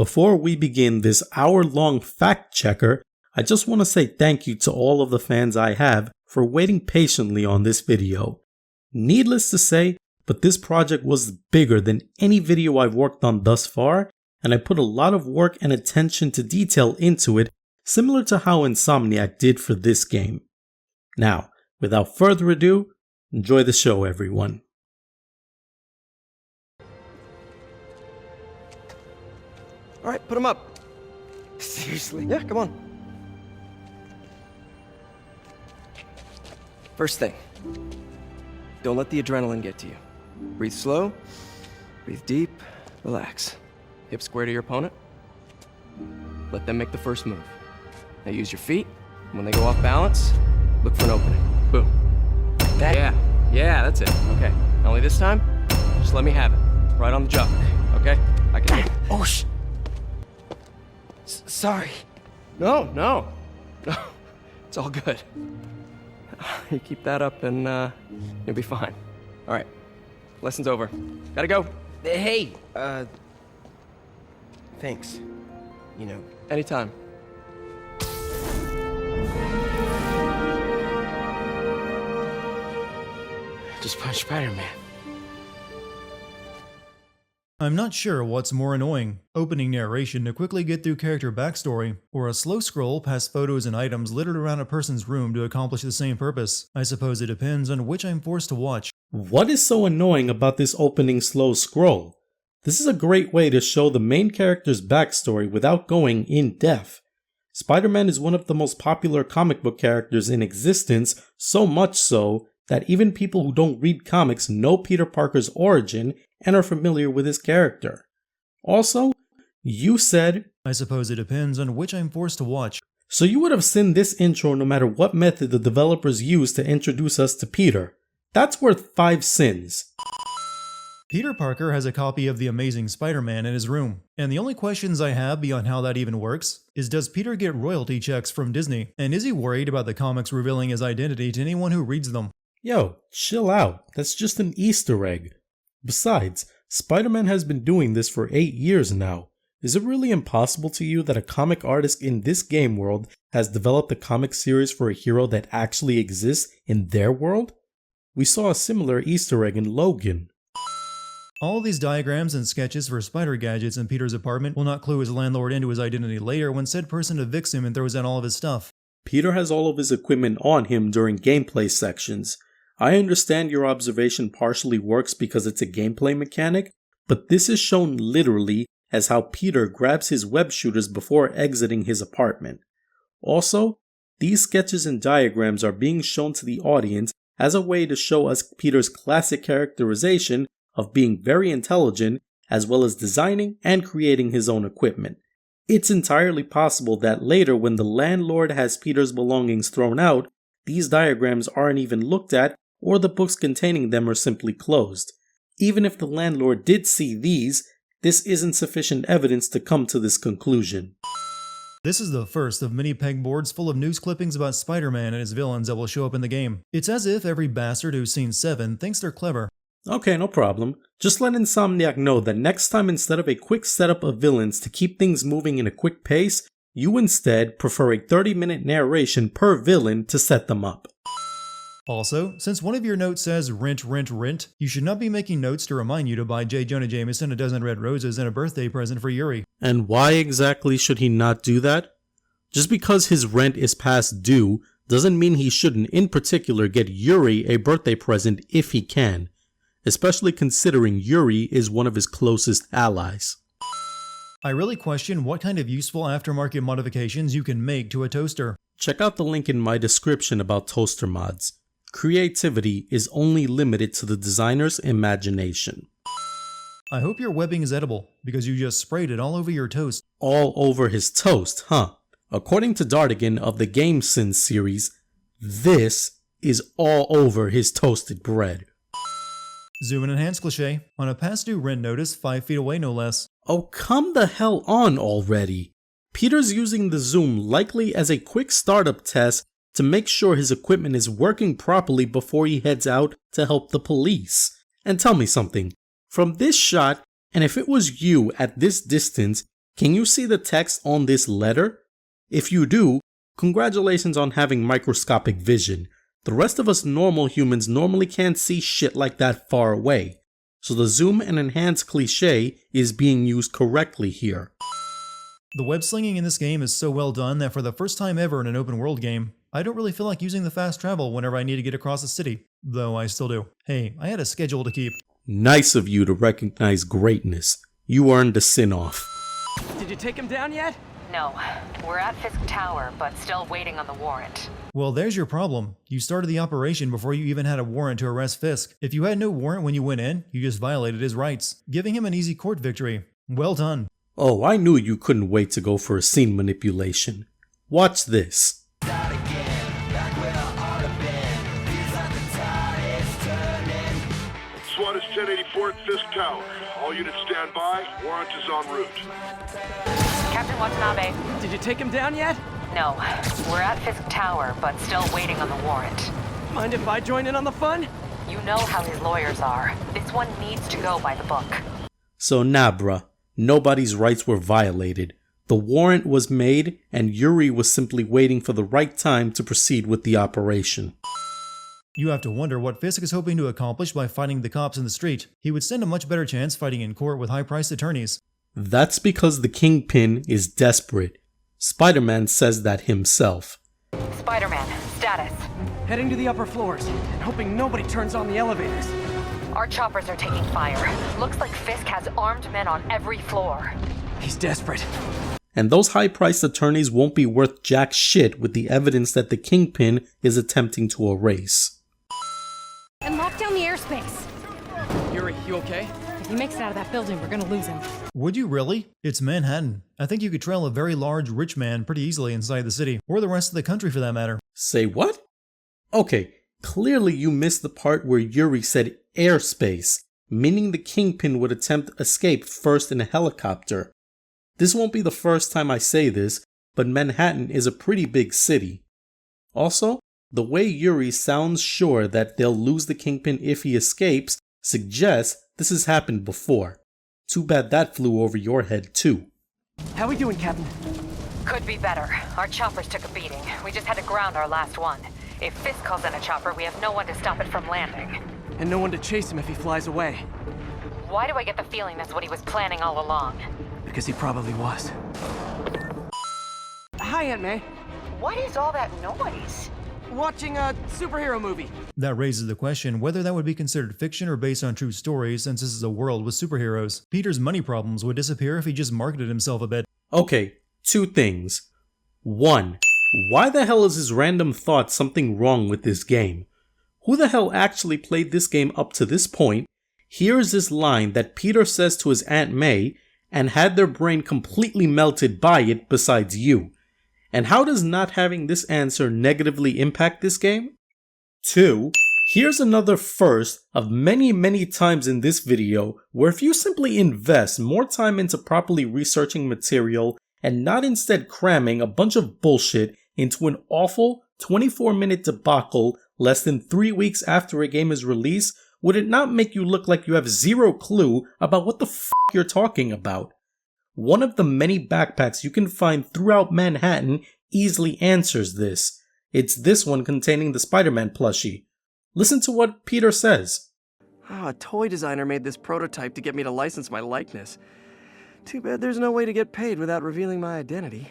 Before we begin this hour-long fact checker, I just want to say thank you to all of the fans I have for waiting patiently on this video. Needless to say, but this project was bigger than any video I've worked on thus far, and I put a lot of work and attention to detail into it, similar to how Insomniac did for this game. Now, without further ado, enjoy the show, everyone. Alright, put him up. Seriously? Yeah, come on. First thing, don't let the adrenaline get to you. Breathe slow, breathe deep, relax. Hip square to your opponent. Let them make the first move. Now use your feet, and when they go off balance, look for an opening. Boom. Like that? Yeah, that's it. Okay, only this time, just let me have it. Right on the jaw, okay? I can hit it. Oh, sorry. No. It's all good. You keep that up and you'll be fine. All right, lesson's over. Gotta go. Hey, thanks. You know. Anytime. Just punch Spider-Man. I'm not sure what's more annoying, opening narration to quickly get through character backstory, or a slow scroll past photos and items littered around a person's room to accomplish the same purpose. I suppose it depends on which I'm forced to watch. What is so annoying about this opening slow scroll? This is a great way to show the main character's backstory without going in depth. Spider-Man is one of the most popular comic book characters in existence, so much so that even people who don't read comics know Peter Parker's origin and are familiar with his character. Also, you said, I suppose it depends on which I'm forced to watch. So you would have seen this intro no matter what method the developers used to introduce us to Peter. That's worth 5 sins. Peter Parker has a copy of The Amazing Spider-Man in his room, and the only questions I have beyond how that even works is, does Peter get royalty checks from Disney, and is he worried about the comics revealing his identity to anyone who reads them? Yo, chill out, that's just an Easter egg. Besides, Spider-Man has been doing this for 8 years now. Is it really impossible to you that a comic artist in this game world has developed a comic series for a hero that actually exists in their world? We saw a similar Easter egg in Logan. All these diagrams and sketches for spider gadgets in Peter's apartment will not clue his landlord into his identity later when said person evicts him and throws out all of his stuff. Peter has all of his equipment on him during gameplay sections. I understand your observation partially works because it's a gameplay mechanic, but this is shown literally as how Peter grabs his web shooters before exiting his apartment. Also, these sketches and diagrams are being shown to the audience as a way to show us Peter's classic characterization of being very intelligent, as well as designing and creating his own equipment. It's entirely possible that later, when the landlord has Peter's belongings thrown out, these diagrams aren't even looked at, or the books containing them are simply closed. Even if the landlord did see these, this isn't sufficient evidence to come to this conclusion. This is the first of many pegboards full of news clippings about Spider-Man and his villains that will show up in the game. It's as if every bastard who's seen 7 thinks they're clever. Okay, no problem. Just let Insomniac know that next time, instead of a quick setup of villains to keep things moving in a quick pace, you instead prefer a 30-minute narration per villain to set them up. Also, since one of your notes says rent, you should not be making notes to remind you to buy J. Jonah Jameson a dozen red roses and a birthday present for Yuri. And why exactly should he not do that? Just because his rent is past due doesn't mean he shouldn't in particular get Yuri a birthday present if he can, especially considering Yuri is one of his closest allies. I really question what kind of useful aftermarket modifications you can make to a toaster. Check out the link in my description about toaster mods. Creativity is only limited to the designer's imagination. I hope your webbing is edible, because you just sprayed it all over your toast. All over his toast, huh? According to Dartigan of the Game Sin series, this is all over his toasted bread. Zoom and enhance cliche, on a past due rent notice 5 feet away no less. Oh, come the hell on already. Peter's using the zoom likely as a quick startup test to make sure his equipment is working properly before he heads out to help the police. And tell me something, from this shot, and if it was you at this distance, Can you see the text on this letter? If you do, congratulations on having microscopic vision. The rest of us normal humans normally can't see shit like that far away. So the zoom and enhance cliche is being used correctly here. The web slinging in this game is so well done that for the first time ever in an open world game, I don't really feel like using the fast travel whenever I need to get across the city, though I still do. Hey, I had a schedule to keep. Nice of you to recognize greatness. You earned the sin off. Did you take him down yet? No, we're at Fisk Tower, but still waiting on the warrant. Well, there's your problem. You started the operation before you even had a warrant to arrest Fisk. If you had no warrant when you went in, you just violated his rights, giving him an easy court victory. Well done. Oh, I knew you couldn't wait to go for a scene manipulation. Watch this. SWAT is 1084 at Fisk Tower. All units stand by. Warrant is en route. Captain Watanabe. Did you take him down yet? No, we're at Fisk Tower, but still waiting on the warrant. Mind if I join in on the fun? You know how his lawyers are. This one needs to go by the book. So nah, bruh. Nobody's rights were violated. The warrant was made, and Yuri was simply waiting for the right time to proceed with the operation. You have to wonder what Fisk is hoping to accomplish by fighting the cops in the street. He would stand a much better chance fighting in court with high-priced attorneys. That's because the Kingpin is desperate. Spider-Man says that himself. Spider-Man, status. Heading to the upper floors and hoping nobody turns on the elevators. Our choppers are taking fire. Looks like Fisk has armed men on every floor. He's desperate. And those high-priced attorneys won't be worth jack shit with the evidence that the Kingpin is attempting to erase. And lock down the airspace. Yuri, you okay? If he makes it out of that building, we're gonna lose him. Would you really? It's Manhattan. I think you could trail a very large, rich man pretty easily inside the city, or the rest of the country for that matter. Say what? Okay, clearly you missed the part where Yuri said airspace, meaning the Kingpin would attempt escape first in a helicopter. This won't be the first time I say this, but Manhattan is a pretty big city. Also, the way Yuri sounds sure that they'll lose the Kingpin if he escapes suggests this has happened before. Too bad that flew over your head too. How we doing, Captain? Could be better. Our choppers took a beating. We just had to ground our last one. If Fisk calls in a chopper, we have no one to stop it from landing. And no one to chase him if he flies away. Why do I get the feeling that's what he was planning all along? Because he probably was. Hi, Aunt May. What is all that noise? Watching a superhero movie. That raises the question whether that would be considered fiction or based on true stories, since this is a world with superheroes. Peter's money problems would disappear if he just marketed himself a bit. Okay, two things. 1. Why the hell is his random thought something wrong with this game? Who the hell actually played this game up to this point, hears this line that Peter says to his Aunt May, and had their brain completely melted by it besides you? And how does not having this answer negatively impact this game? 2. Here's another first of many times in this video where if you simply invest more time into properly researching material and not instead cramming a bunch of bullshit into an awful 24-minute debacle less than 3 weeks after a game is released, would it not make you look like you have zero clue about what the f*** you're talking about? One of the many backpacks you can find throughout Manhattan easily answers this. It's this one containing the Spider-Man plushie. Listen to what Peter says. A toy designer made this prototype to get me to license my likeness. Too bad there's no way to get paid without revealing my identity.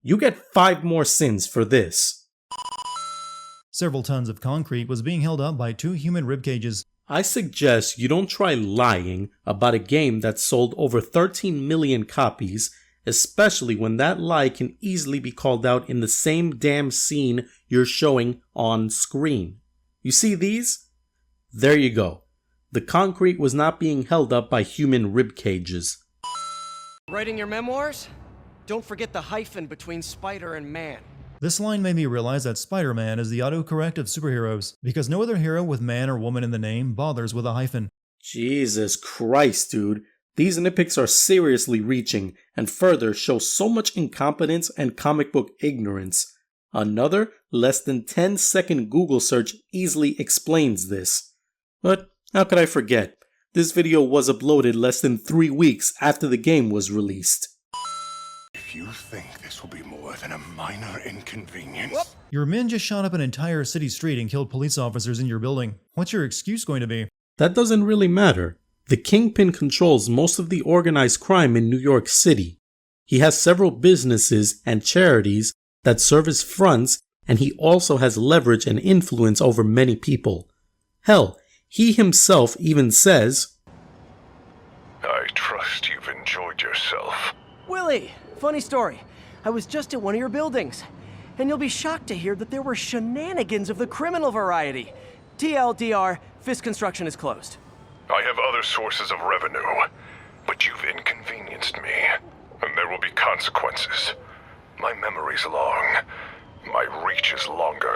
You get 5 more sins for this. Several tons of concrete was being held up by 2 human rib cages. I suggest you don't try lying about a game that sold over 13 million copies, especially when that lie can easily be called out in the same damn scene you're showing on screen. You see these? There you go. The concrete was not being held up by human rib cages. Writing your memoirs? Don't forget the hyphen between spider and man. This line made me realize that Spider-Man is the autocorrect of superheroes, because no other hero with man or woman in the name bothers with a hyphen. Jesus Christ, dude. These nitpicks are seriously reaching, and further show so much incompetence and comic book ignorance. Another less than 10-second Google search easily explains this. But how could I forget? This video was uploaded less than 3 weeks after the game was released. If you think this will be more than a minor inconvenience... Your men just shot up an entire city street and killed police officers in your building. What's your excuse going to be? That doesn't really matter. The Kingpin controls most of the organized crime in New York City. He has several businesses and charities that serve as fronts, and he also has leverage and influence over many people. Hell, he himself even says, I trust you've enjoyed yourself. Willie, funny story. I was just at one of your buildings, and you'll be shocked to hear that there were shenanigans of the criminal variety. TLDR, Fisk Construction is closed. I have other sources of revenue, but you've inconvenienced me, and there will be consequences. My memory's long. My reach is longer.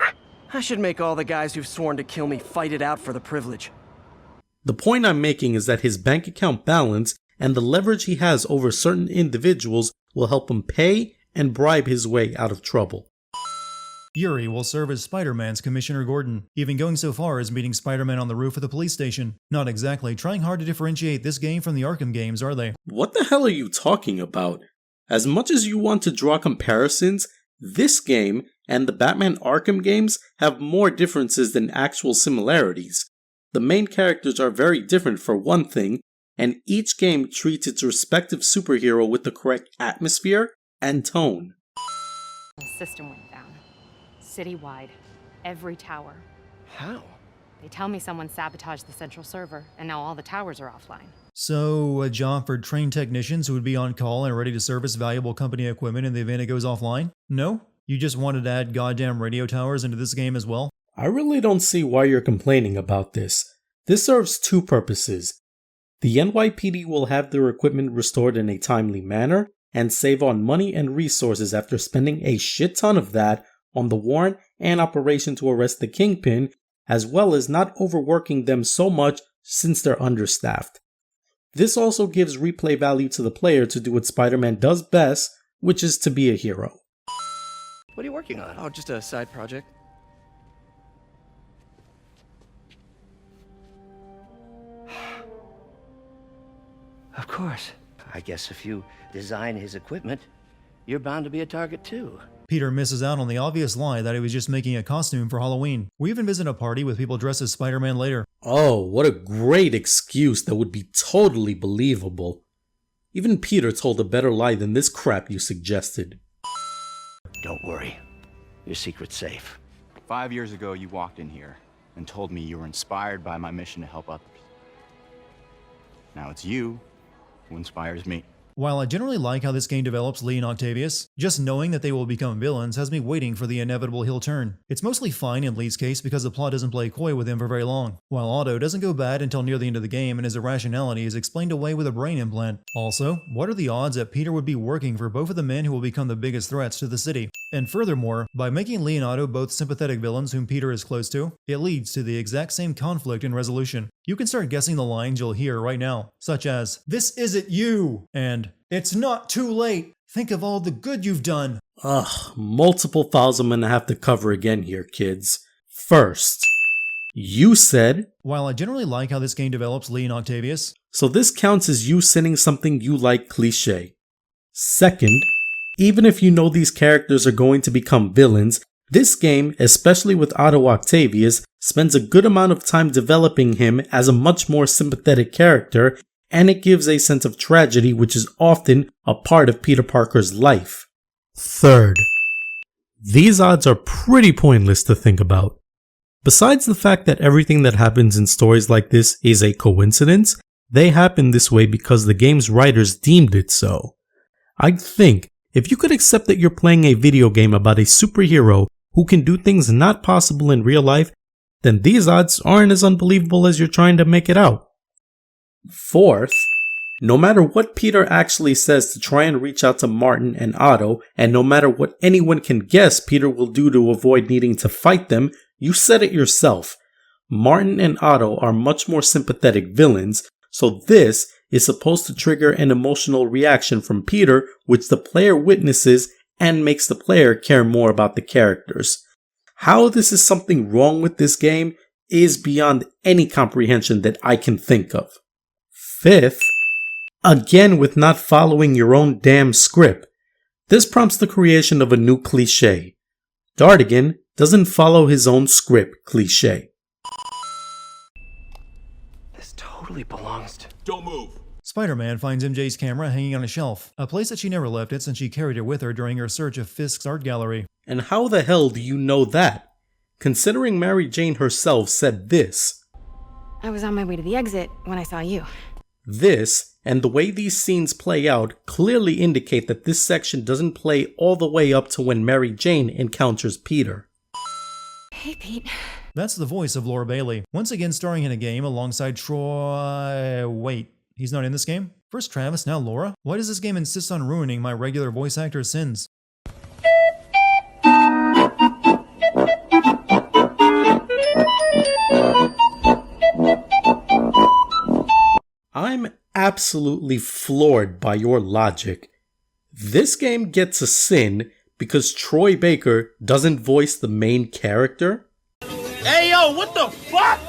I should make all the guys who've sworn to kill me fight it out for the privilege. the point I'm making is that his bank account balance and the leverage he has over certain individuals will help him pay and bribe his way out of trouble. Yuri will serve as Spider-Man's Commissioner Gordon, even going so far as meeting Spider-Man on the roof of the police station. Not exactly trying hard to differentiate this game from the Arkham games, are they? What the hell are you talking about? As much as you want to draw comparisons, this game and the Batman Arkham games have more differences than actual similarities. The main characters are very different for one thing, and each game treats its respective superhero with the correct atmosphere and tone. The system went down. Citywide. Every tower. How? They tell me someone sabotaged the central server, and now all the towers are offline. So, a job for trained technicians who would be on call and ready to service valuable company equipment in the event it goes offline? No? You just wanted to add goddamn radio towers into this game as well? I really don't see why you're complaining about this. This serves two purposes. The NYPD will have their equipment restored in a timely manner and save on money and resources after spending a shit ton of that on the warrant and operation to arrest the Kingpin, as well as not overworking them so much since they're understaffed. This also gives replay value to the player to do what Spider-Man does best, which is to be a hero. What are you working on? Oh, just a side project. Of course. I guess if you design his equipment, you're bound to be a target too. Peter misses out on the obvious lie that he was just making a costume for Halloween. We even visit a party with people dressed as Spider-Man later. Oh, what a great excuse that would be totally believable. Even Peter told a better lie than this crap you suggested. Don't worry. Your secret's safe. 5 years ago, you walked in here and told me you were inspired by my mission to help others. Now it's you who inspires me. While I generally like how this game develops Lee and Octavius, just knowing that they will become villains has me waiting for the inevitable heel turn. It's mostly fine in Lee's case because the plot doesn't play coy with him for very long, while Otto doesn't go bad until near the end of the game and his irrationality is explained away with a brain implant. Also, what are the odds that Peter would be working for both of the men who will become the biggest threats to the city? And furthermore, by making Lee and Otto both sympathetic villains whom Peter is close to, it leads to the exact same conflict and resolution. You can start guessing the lines you'll hear right now, such as, "This isn't you," and "It's not too late. Think of all the good you've done." Ugh, multiple files I'm gonna have to cover again here, kids. First, you said, while I generally like how this game develops Lee and Octavius, so this counts as you sending something you like cliche. Second, even if you know these characters are going to become villains, this game, especially with Otto Octavius, spends a good amount of time developing him as a much more sympathetic character, and it gives a sense of tragedy which is often a part of Peter Parker's life. Third, these odds are pretty pointless to think about. Besides the fact that everything that happens in stories like this is a coincidence, they happen this way because the game's writers deemed it so. I'd think, if you could accept that you're playing a video game about a superhero who can do things not possible in real life, then these odds aren't as unbelievable as you're trying to make it out. Fourth, no matter what Peter actually says to try and reach out to Martin and Otto, and no matter what anyone can guess Peter will do to avoid needing to fight them, you said it yourself. Martin and Otto are much more sympathetic villains, so this is supposed to trigger an emotional reaction from Peter, which the player witnesses and makes the player care more about the characters. How this is something wrong with this game is beyond any comprehension that I can think of. Fifth, again with not following your own damn script. This prompts the creation of a new cliché. Dartigan doesn't follow his own script cliché. This totally belongs to... Don't move. Spider-Man finds MJ's camera hanging on a shelf, a place that she never left it since she carried it with her during her search of Fisk's art gallery. And how the hell do you know that? Considering Mary Jane herself said this. I was on my way to the exit when I saw you. This, and the way these scenes play out, clearly indicate that this section doesn't play all the way up to when Mary Jane encounters Peter. Hey, Pete. That's the voice of Laura Bailey, once again starring in a game alongside Troy... Wait, he's not in this game? First Travis, now Laura? Why does this game insist on ruining my regular voice actor's sins? I'm absolutely floored by your logic. This game gets a sin because Troy Baker doesn't voice the main character? Hey yo, what the fuck?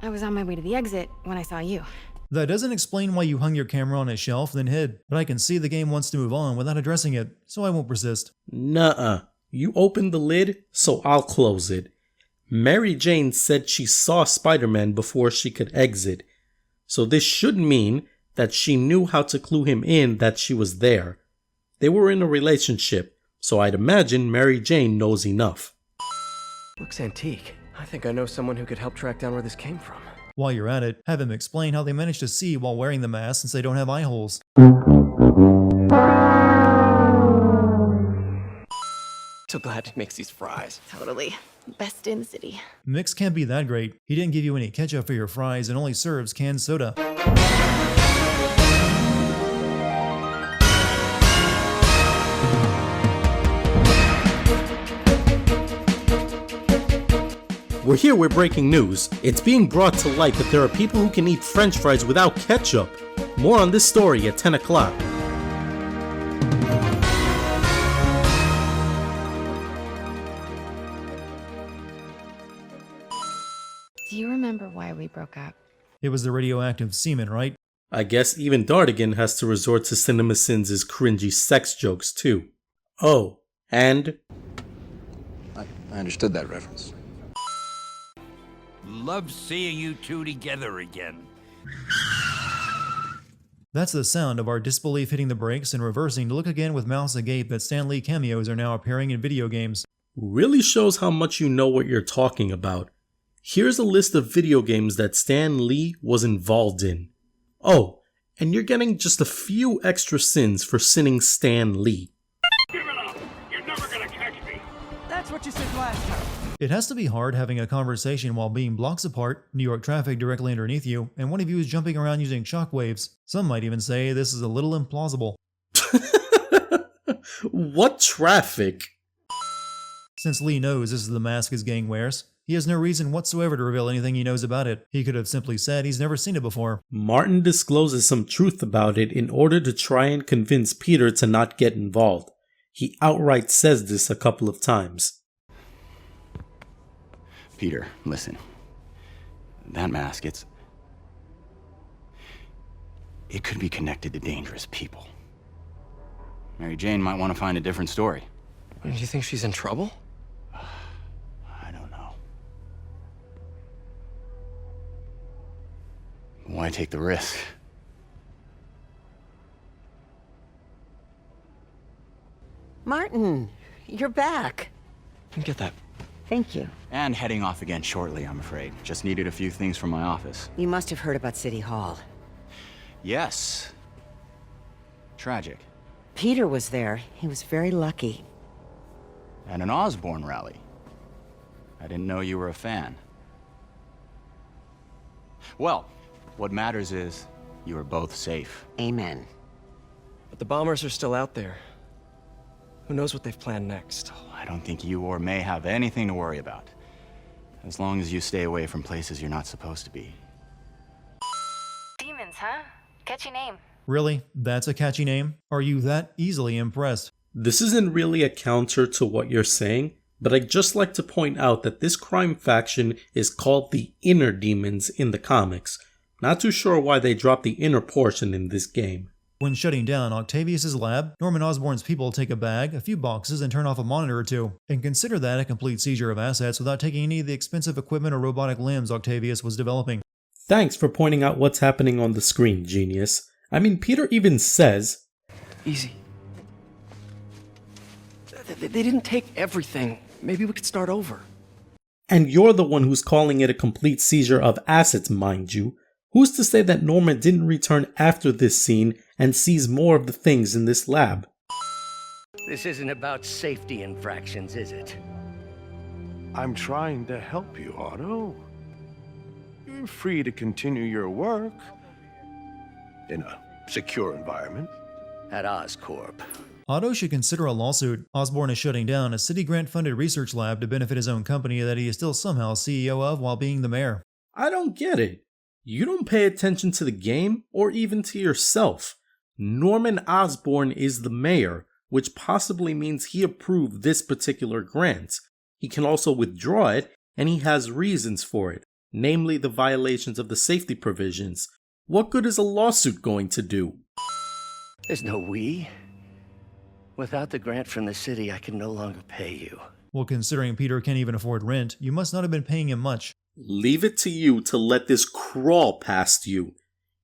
I was on my way to the exit when I saw you. That doesn't explain why you hung your camera on a shelf then hid, but I can see the game wants to move on without addressing it, so I won't persist. Nuh-uh. You opened the lid, so I'll close it. Mary Jane said she saw Spider-Man before she could exit, so this should mean that she knew how to clue him in that she was there. They were in a relationship, so I'd imagine Mary Jane knows enough. Looks antique. I think I know someone who could help track down where this came from. While you're at it, have him explain how they managed to see while wearing the mask since they don't have eye holes. So glad he makes these fries. Totally. Best in the city. Mix can't be that great. He didn't give you any ketchup for your fries and only serves canned soda. We're here with breaking news. It's being brought to light that there are people who can eat french fries without ketchup. More on this story at 10 o'clock. Do you remember why we broke up? It was the radioactive semen, right? I guess even Dartigan has to resort to CinemaSins' cringy sex jokes too. Oh, and... I understood that reference. Love seeing you two together again. That's the sound of our disbelief hitting the brakes and reversing to look again with mouths agape that Stan Lee cameos are now appearing in video games. Really shows how much you know what you're talking about. Here's a list of video games that Stan Lee was involved in. Oh, and you're getting just a few extra sins for sinning Stan Lee. Give it up! You're never gonna catch me! That's what you said last time. It has to be hard having a conversation while being blocks apart, New York traffic directly underneath you, and one of you is jumping around using shockwaves. Some might even say this is a little implausible. What traffic? Since Lee knows this is the mask his gang wears, he has no reason whatsoever to reveal anything he knows about it. He could have simply said he's never seen it before. Martin discloses some truth about it in order to try and convince Peter to not get involved. He outright says this a couple of times. Peter, listen. That mask, it could be connected to dangerous people. Mary Jane might want to find a different story. Do you think she's in trouble? I don't know. Why take the risk? Martin, you're back. Get that. Thank you. And heading off again shortly, I'm afraid. Just needed a few things from my office. You must have heard about City Hall. Yes. Tragic. Peter was there. He was very lucky. At an Osborne rally. I didn't know you were a fan. Well, what matters is you are both safe. Amen. But the bombers are still out there. Who knows what they've planned next? I don't think you or May have anything to worry about. As long as you stay away from places you're not supposed to be. Demons, huh? Catchy name. Really? That's a catchy name? Are you that easily impressed? This isn't really a counter to what you're saying, but I'd just like to point out that this crime faction is called the Inner Demons in the comics. Not too sure why they dropped the inner portion in this game. When shutting down Octavius's lab, Norman Osborn's people take a bag, a few boxes, and turn off a monitor or two. And consider that a complete seizure of assets without taking any of the expensive equipment or robotic limbs Octavius was developing. Thanks for pointing out what's happening on the screen, genius. I mean, Peter even says... Easy. They didn't take everything. Maybe we could start over. And you're the one who's calling it a complete seizure of assets, mind you. Who's to say that Norman didn't return after this scene and seize more of the things in this lab? This isn't about safety infractions, is it? I'm trying to help you, Otto. You're free to continue your work in a secure environment. At Oscorp. Otto should consider a lawsuit. Osborn is shutting down a city grant-funded research lab to benefit his own company that he is still somehow CEO of while being the mayor. I don't get it. You don't pay attention to the game or even to yourself. Norman Osborn is the mayor, which possibly means he approved this particular grant. He can also withdraw it, and he has reasons for it, namely the violations of the safety provisions. What good is a lawsuit going to do? There's no we. Without the grant from the city, I can no longer pay you. Well, considering Peter can't even afford rent, you must not have been paying him much. Leave it to you to let this crawl past you.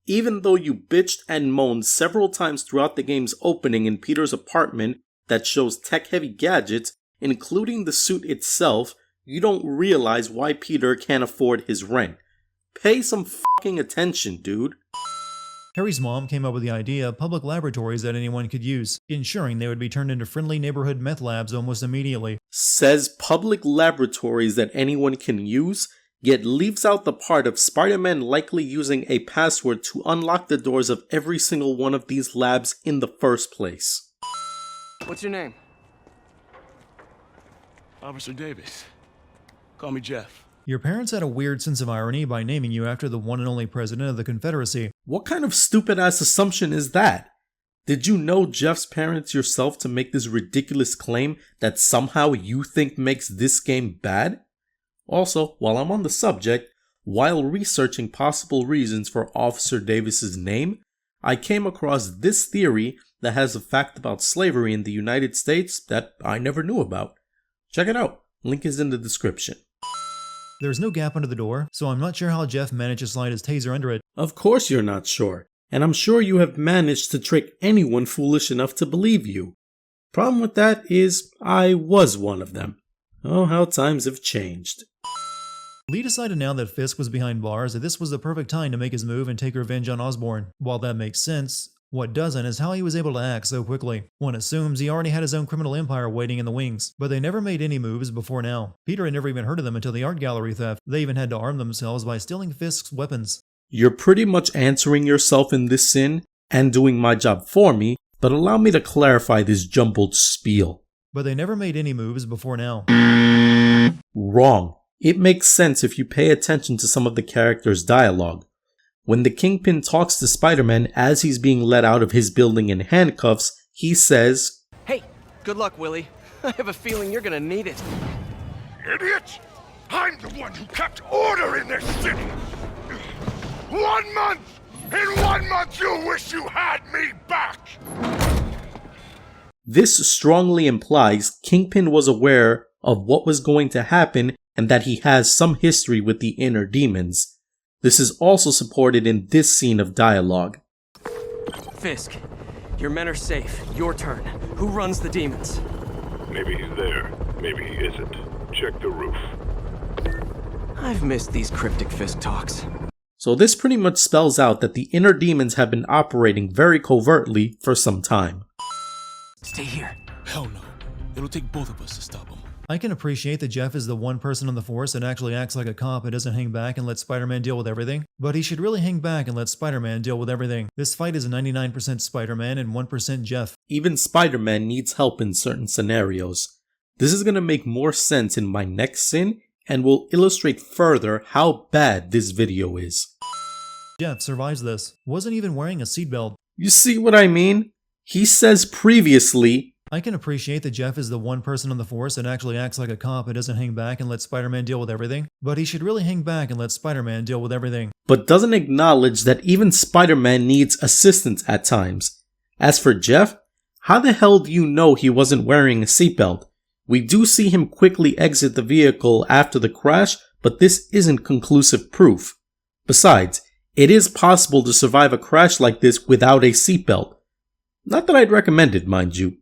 Even though you bitched and moaned several times throughout the game's opening in Peter's apartment that shows tech-heavy gadgets, including the suit itself, you don't realize why Peter can't afford his rent. Pay some fucking attention, dude. Harry's mom came up with the idea of public laboratories that anyone could use, ensuring they would be turned into friendly neighborhood meth labs almost immediately. Says public laboratories that anyone can use, yet leaves out the part of Spider-Man likely using a password to unlock the doors of every single one of these labs in the first place. What's your name? Officer Davis. Call me Jeff. Your parents had a weird sense of irony by naming you after the one and only president of the Confederacy. What kind of stupid-ass assumption is that? Did you know Jeff's parents yourself to make this ridiculous claim that somehow you think makes this game bad? Also, while I'm on the subject, while researching possible reasons for Officer Davis's name, I came across this theory that has a fact about slavery in the United States that I never knew about. Check it out. Link is in the description. There's no gap under the door, so I'm not sure how Jeff managed to slide his taser under it. Of course you're not sure, and I'm sure you have managed to trick anyone foolish enough to believe you. Problem with that is, I was one of them. Oh, how times have changed. Lee decided now that Fisk was behind bars that this was the perfect time to make his move and take revenge on Osborn. While that makes sense, what doesn't is how he was able to act so quickly. One assumes he already had his own criminal empire waiting in the wings, but they never made any moves before now. Peter had never even heard of them until the art gallery theft. They even had to arm themselves by stealing Fisk's weapons. You're pretty much answering yourself in this sin and doing my job for me, but allow me to clarify this jumbled spiel. But they never made any moves before now. Wrong. It makes sense if you pay attention to some of the characters' dialogue. When the Kingpin talks to Spider-Man as he's being let out of his building in handcuffs, he says, "Hey, good luck, Willie. I have a feeling you're gonna need it." Idiot! I'm the one who kept order in this city! 1 month! In 1 month you'll wish you had me back! This strongly implies Kingpin was aware of what was going to happen and that he has some history with the inner demons. This is also supported in this scene of dialogue. Fisk, your men are safe. Your turn. Who runs the demons? Maybe he's there. Maybe he isn't. Check the roof. I've missed these cryptic Fisk talks. So this pretty much spells out that the inner demons have been operating very covertly for some time. Stay here. Hell no. It'll take both of us to stop him. I can appreciate that Jeff is the one person on the force that actually acts like a cop and doesn't hang back and let Spider-Man deal with everything, but he should really hang back and let Spider-Man deal with everything. This fight is 99% Spider-Man and 1% Jeff. Even Spider-Man needs help in certain scenarios. This is going to make more sense in my next sin and will illustrate further how bad this video is. Jeff survives this. Wasn't even wearing a seatbelt. You see what I mean? He says previously, I can appreciate that Jeff is the one person on the force that actually acts like a cop and doesn't hang back and let Spider-Man deal with everything, but he should really hang back and let Spider-Man deal with everything. But doesn't acknowledge that even Spider-Man needs assistance at times. As for Jeff, how the hell do you know he wasn't wearing a seatbelt? We do see him quickly exit the vehicle after the crash, but this isn't conclusive proof. Besides, it is possible to survive a crash like this without a seatbelt. Not that I'd recommend it, mind you.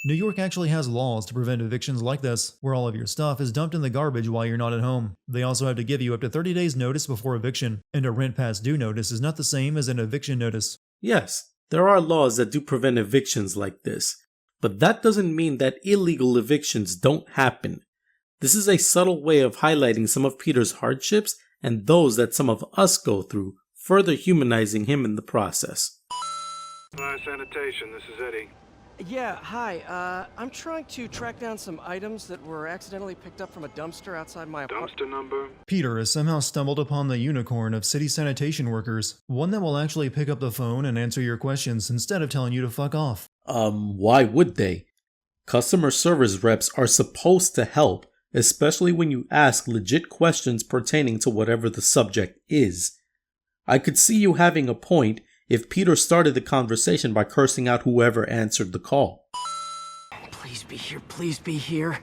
New York actually has laws to prevent evictions like this, where all of your stuff is dumped in the garbage while you're not at home. They also have to give you up to 30 days notice before eviction, and a rent past due notice is not the same as an eviction notice. Yes, there are laws that do prevent evictions like this, but that doesn't mean that illegal evictions don't happen. This is a subtle way of highlighting some of Peter's hardships and those that some of us go through, further humanizing him in the process. Fire sanitation, this is Eddie. Yeah, hi. I'm trying to track down some items that were accidentally picked up from a dumpster outside my apartment. Dumpster number? Peter has somehow stumbled upon the unicorn of city sanitation workers, one that will actually pick up the phone and answer your questions instead of telling you to fuck off. Why would they? Customer service reps are supposed to help, especially when you ask legit questions pertaining to whatever the subject is. I could see you having a point if Peter started the conversation by cursing out whoever answered the call. Please be here, please be here.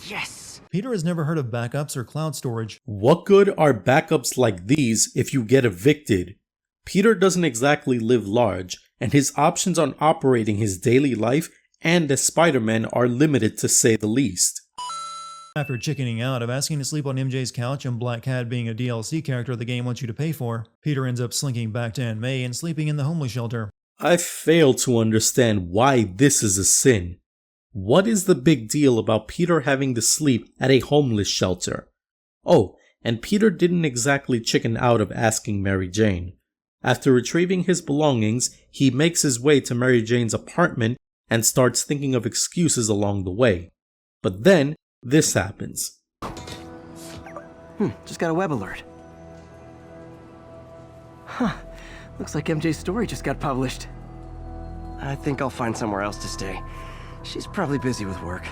Yes! Peter has never heard of backups or cloud storage. What good are backups like these if you get evicted? Peter doesn't exactly live large, and his options on operating his daily life and as Spider-Man are limited to say the least. After chickening out of asking to sleep on MJ's couch and Black Cat being a DLC character the game wants you to pay for, Peter ends up slinking back to Aunt May and sleeping in the homeless shelter. I fail to understand why this is a sin. What is the big deal about Peter having to sleep at a homeless shelter? Oh, and Peter didn't exactly chicken out of asking Mary Jane. After retrieving his belongings, he makes his way to Mary Jane's apartment and starts thinking of excuses along the way. But then, this happens. Just got a web alert. Huh. Looks like MJ's story just got published. I think I'll find somewhere else to stay. She's probably busy with work.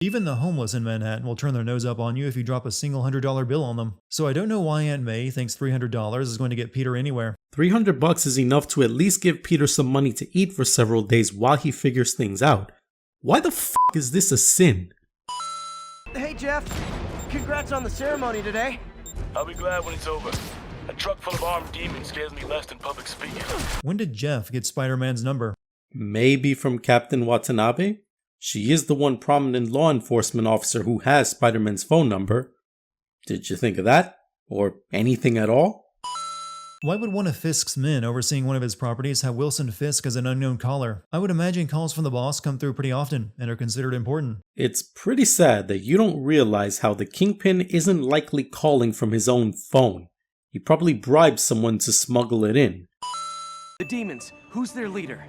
Even the homeless in Manhattan will turn their nose up on you if you drop a single $100 bill on them. So I don't know why Aunt May thinks $300 is going to get Peter anywhere. $300 is enough to at least give Peter some money to eat for several days while he figures things out. Why the f*** is this a sin? Hey Jeff, congrats on the ceremony today. I'll be glad when it's over. A truck full of armed demons scares me less than public speaking. When did Jeff get Spider-Man's number? Maybe from Captain Watanabe? She is the one prominent law enforcement officer who has Spider-Man's phone number. Did you think of that? Or anything at all? Why would one of Fisk's men overseeing one of his properties have Wilson Fisk as an unknown caller? I would imagine calls from the boss come through pretty often and are considered important. It's pretty sad that you don't realize how the Kingpin isn't likely calling from his own phone. He probably bribed someone to smuggle it in. The demons, who's their leader?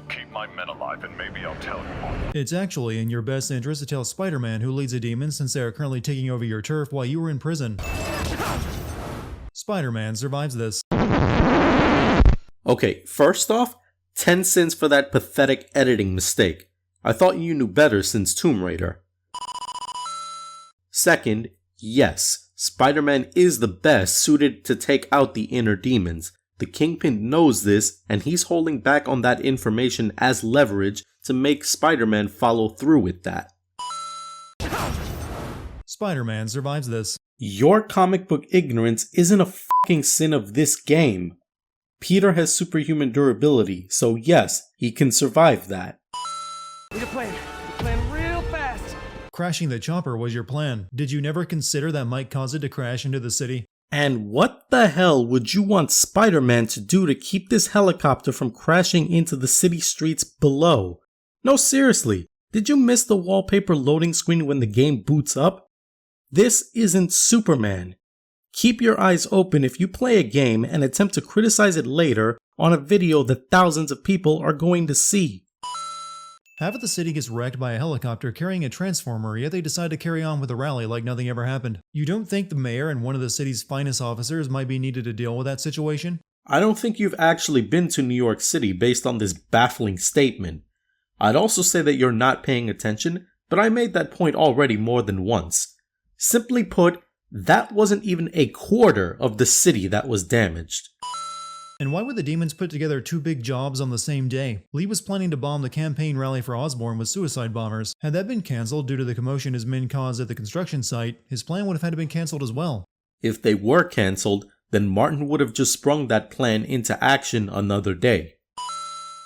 Keep my men alive and maybe I'll tell you. It's actually in your best interest to tell Spider-Man who leads the demons since they are currently taking over your turf while you were in prison. Spider-Man survives this. Okay, first off, 10 cents for that pathetic editing mistake. I thought you knew better since Tomb Raider. Second, yes, Spider-Man is the best suited to take out the inner demons. The Kingpin knows this, and he's holding back on that information as leverage to make Spider-Man follow through with that. Spider-Man survives this. Your comic book ignorance isn't a fucking sin of this game. Peter has superhuman durability, so yes, he can survive that. Need a plan. Plan real fast. Crashing the chopper was your plan. Did you never consider that might cause it to crash into the city? And what the hell would you want Spider-Man to do to keep this helicopter from crashing into the city streets below? No, seriously, did you miss the wallpaper loading screen when the game boots up? This isn't Superman. Keep your eyes open if you play a game and attempt to criticize it later on a video that thousands of people are going to see. Half of the city gets wrecked by a helicopter carrying a transformer, yet they decide to carry on with the rally like nothing ever happened. You don't think the mayor and one of the city's finest officers might be needed to deal with that situation? I don't think you've actually been to New York City based on this baffling statement. I'd also say that you're not paying attention, but I made that point already more than once. Simply put, that wasn't even a quarter of the city that was damaged. And why would the demons put together two big jobs on the same day? Lee was planning to bomb the campaign rally for Osborn with suicide bombers. Had that been cancelled due to the commotion his men caused at the construction site, his plan would have had to been cancelled as well. If they were cancelled, then Martin would have just sprung that plan into action another day.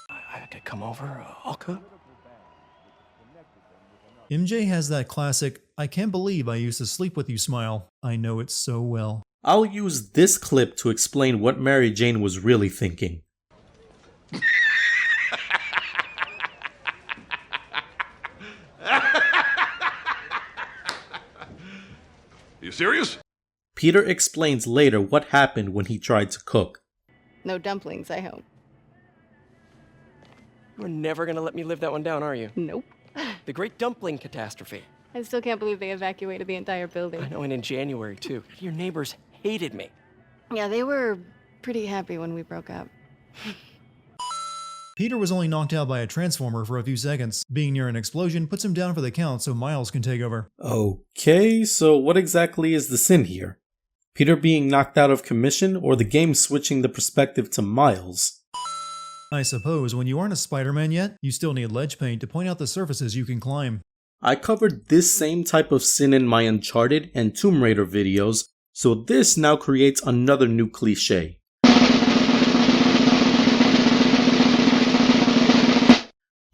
I could come over, I'll cook. MJ has that classic, "I can't believe I used to sleep with you" smile. I know it so well. I'll use this clip to explain what Mary Jane was really thinking. You serious? Peter explains later what happened when he tried to cook. No dumplings, I hope. You're never gonna let me live that one down, are you? Nope. The Great Dumpling Catastrophe. I still can't believe they evacuated the entire building. I know, and in January, too. Your neighbors hated me. Yeah, they were pretty happy when we broke up. Peter was only knocked out by a transformer for a few seconds. Being near an explosion puts him down for the count so Miles can take over. Okay, so what exactly is the sin here? Peter being knocked out of commission, or the game switching the perspective to Miles? I suppose when you aren't a Spider-Man yet, you still need ledge paint to point out the surfaces you can climb. I covered this same type of sin in my Uncharted and Tomb Raider videos, so this now creates another new cliche.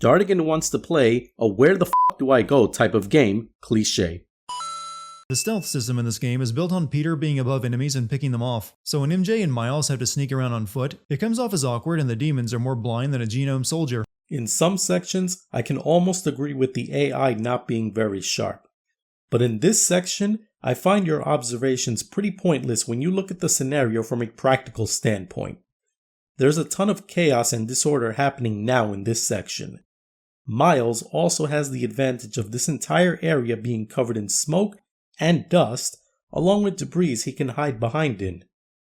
Dartigan wants to play a "where the f*** do I go" type of game cliche. The stealth system in this game is built on Peter being above enemies and picking them off, so when MJ and Miles have to sneak around on foot, it comes off as awkward and the demons are more blind than a genome soldier. In some sections, I can almost agree with the AI not being very sharp. But in this section, I find your observations pretty pointless when you look at the scenario from a practical standpoint. There's a ton of chaos and disorder happening now in this section. Miles also has the advantage of this entire area being covered in smoke and dust, along with debris he can hide behind in.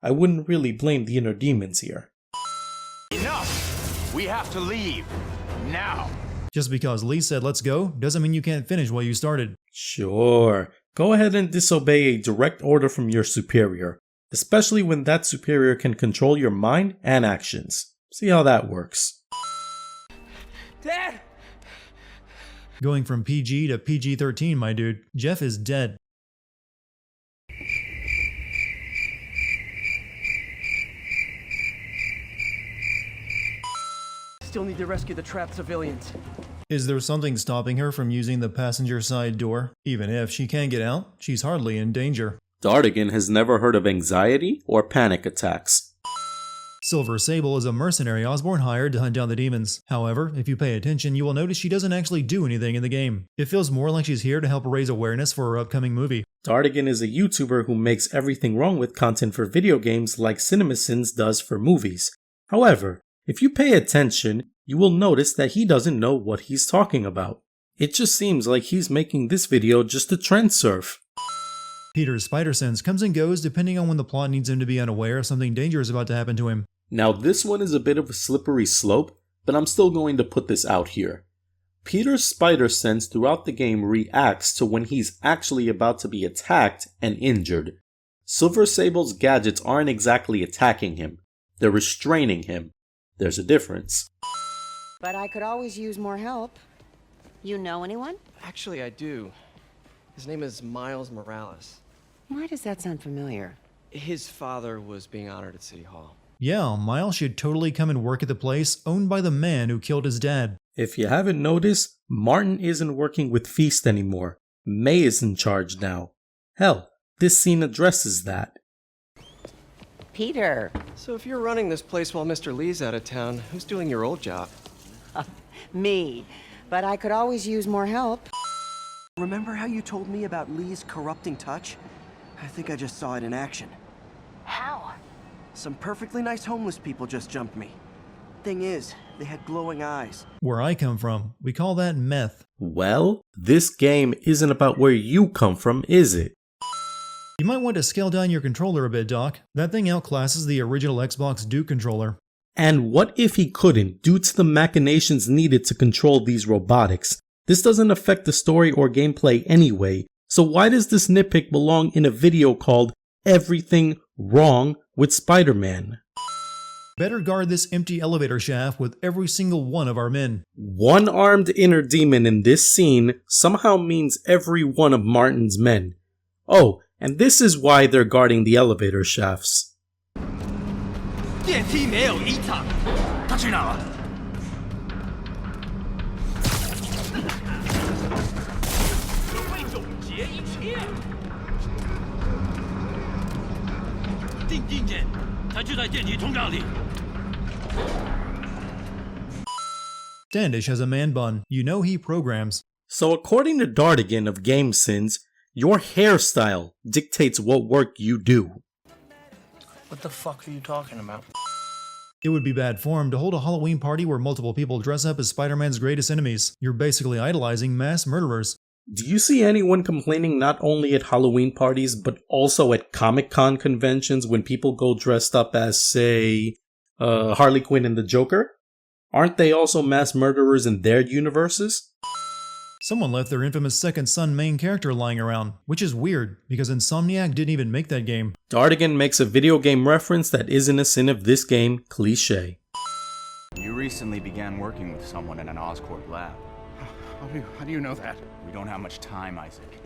I wouldn't really blame the inner demons here. Enough! We have to leave. Now! Just because Lee said let's go, doesn't mean you can't finish what you started. Sure, go ahead and disobey a direct order from your superior, especially when that superior can control your mind and actions. See how that works. Dad! Going from PG to PG-13, my dude. Jeff is dead. Still need to rescue the trapped civilians. Is there something stopping her from using the passenger side door? Even if she can't get out, she's hardly in danger. Dartigan has never heard of anxiety or panic attacks. Silver Sable is a mercenary Osborn hired to hunt down the demons. However, if you pay attention, you will notice she doesn't actually do anything in the game. It feels more like she's here to help raise awareness for her upcoming movie. Dartigan is a YouTuber who makes everything wrong with content for video games like CinemaSins does for movies. However, if you pay attention, you will notice that he doesn't know what he's talking about. It just seems like he's making this video just to trend surf. Peter's spider sense comes and goes depending on when the plot needs him to be unaware something dangerous is about to happen to him. Now this one is a bit of a slippery slope, but I'm still going to put this out here. Peter's spider sense throughout the game reacts to when he's actually about to be attacked and injured. Silver Sable's gadgets aren't exactly attacking him, they're restraining him. There's a difference. But I could always use more help. You know anyone? Actually, I do. His name is Miles Morales. Why does that sound familiar? His father was being honored at City Hall. Yeah, Miles should totally come and work at the place owned by the man who killed his dad. If you haven't noticed, Martin isn't working with Feast anymore. May is in charge now. Hell, this scene addresses that. Peter! So if you're running this place while Mr. Lee's out of town, who's doing your old job? Me. But I could always use more help. Remember how you told me about Lee's corrupting touch? I think I just saw it in action. How? Some perfectly nice homeless people just jumped me. Thing is, they had glowing eyes. Where I come from, we call that meth. Well, this game isn't about where you come from, is it? You might want to scale down your controller a bit, Doc. That thing outclasses the original Xbox Duke controller. And what if he couldn't, due to the machinations needed to control these robotics? This doesn't affect the story or gameplay anyway, So why does this nitpick belong in a video called Everything Wrong with Spider-Man? Better guard this empty elevator shaft with every single one of our men. One-armed inner demon in this scene somehow means every one of Martin's men. Oh, and this is why they're guarding the elevator shafts. 电梯没有异常，他去哪了？我会总结一切。定点，他就在电梯通道里。 Standish has a man bun. You know he programs. So according to Dartigan of Game Sins, your hairstyle dictates what work you do. What the fuck are you talking about? It would be bad form to hold a Halloween party where multiple people dress up as Spider-Man's greatest enemies. You're basically idolizing mass murderers. Do you see anyone complaining not only at Halloween parties, but also at Comic-Con conventions when people go dressed up as, say, Harley Quinn and the Joker? Aren't they also mass murderers in their universes? Someone left their infamous Second Son main character lying around, which is weird, because Insomniac didn't even make that game. Dartigan makes a video game reference that isn't a sin of this game cliché. You recently began working with someone in an Oscorp lab. How do you know that? We don't have much time, Isaac.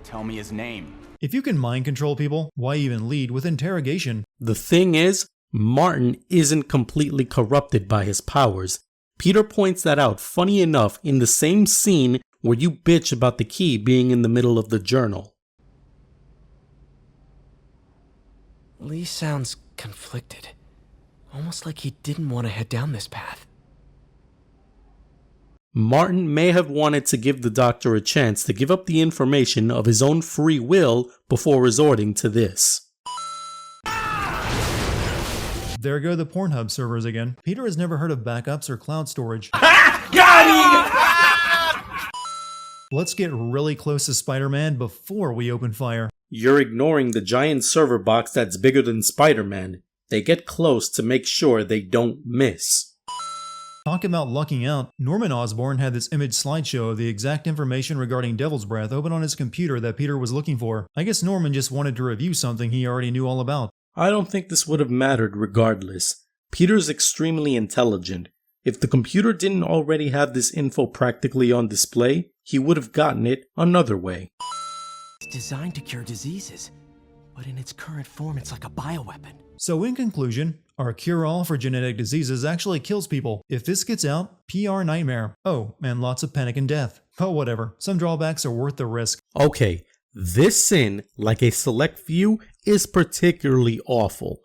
Tell me his name. If you can mind control people, why even lead with interrogation? The thing is, Martin isn't completely corrupted by his powers. Peter points that out, funny enough, in the same scene where you bitch about the key being in the middle of the journal. Lee sounds conflicted. Almost like he didn't want to head down this path. Martin may have wanted to give the Doctor a chance to give up the information of his own free will before resorting to this. There go the Pornhub servers again. Peter has never heard of backups or cloud storage. Let's get really close to Spider-Man before we open fire. You're ignoring the giant server box that's bigger than Spider-Man. They get close to make sure they don't miss. Talk about lucking out. Norman Osborn had this image slideshow of the exact information regarding Devil's Breath open on his computer that Peter was looking for. I guess Norman just wanted to review something he already knew all about. I don't think this would have mattered regardless. Peter's extremely intelligent. If the computer didn't already have this info practically on display, he would have gotten it another way. It's designed to cure diseases, but in its current form, it's like a bioweapon. So in conclusion, our cure-all for genetic diseases actually kills people. If this gets out, PR nightmare. Oh, and lots of panic and death. But whatever, some drawbacks are worth the risk. Okay, this sin, like a select few, is particularly awful.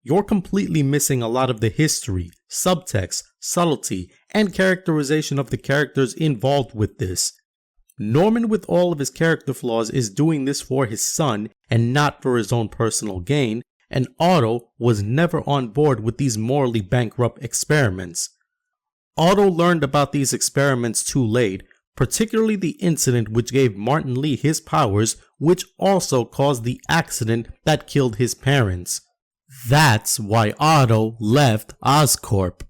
You're completely missing a lot of the history, subtext, subtlety, and characterization of the characters involved with this. Norman, with all of his character flaws, is doing this for his son and not for his own personal gain, and Otto was never on board with these morally bankrupt experiments. Otto learned about these experiments too late, particularly the incident which gave Martin Lee his powers, which also caused the accident that killed his parents. That's why Otto left Oscorp.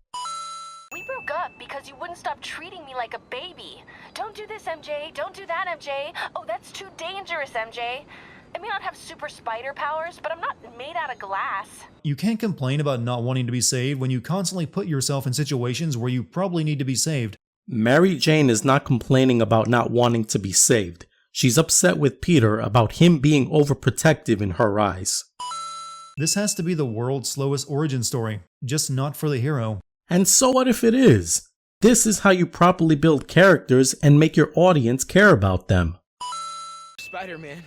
We broke up because you wouldn't stop treating me like a baby. Don't do this, MJ. Don't do that, MJ. Oh, that's too dangerous, MJ. I may not have super spider powers, but I'm not made out of glass. You can't complain about not wanting to be saved when you constantly put yourself in situations where you probably need to be saved. Mary Jane is not complaining about not wanting to be saved. She's upset with Peter about him being overprotective in her eyes. This has to be the world's slowest origin story, just not for the hero. And so what if it is? This is how you properly build characters and make your audience care about them. Spider-Man.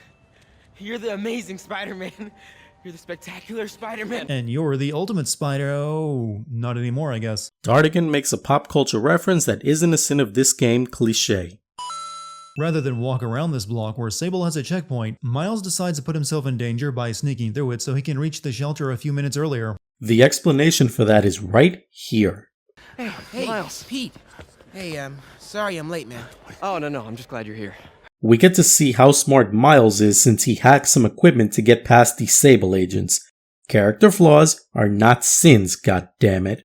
You're the amazing Spider-Man. You're the spectacular Spider-Man. And you're the ultimate spider... Oh, not anymore, I guess. Dartigan makes a pop culture reference that isn't a sin of this game cliché. Rather than walk around this block where Sable has a checkpoint, Miles decides to put himself in danger by sneaking through it so he can reach the shelter a few minutes earlier. The explanation for that is right here. Hey, Miles. Pete. Hey, sorry I'm late, man. Oh, no, I'm just glad you're here. We get to see how smart Miles is since he hacked some equipment to get past these Sable agents. Character flaws are not sins, goddammit.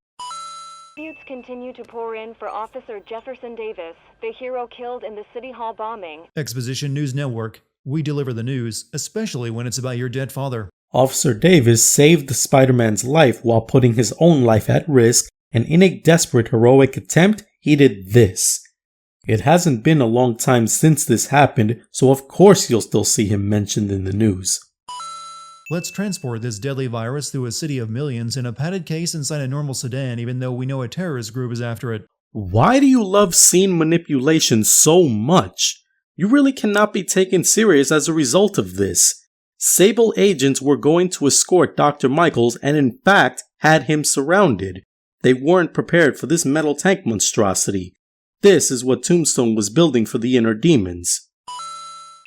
Disputes continue to pour in for Officer Jefferson Davis, the hero killed in the City Hall bombing. Exposition News Network. we deliver the news, especially when it's about your dead father. Officer Davis saved Spider-Man's life while putting his own life at risk, and in a desperate heroic attempt, he did this. It hasn't been a long time since this happened, so of course you'll still see him mentioned in the news. Let's transport this deadly virus through a city of millions in a padded case inside a normal sedan, even though we know a terrorist group is after it. Why do you love scene manipulation so much? You really cannot be taken serious as a result of this. Sable agents were going to escort Dr. Michaels and in fact had him surrounded. They weren't prepared for this metal tank monstrosity. This is what Tombstone was building for the inner demons.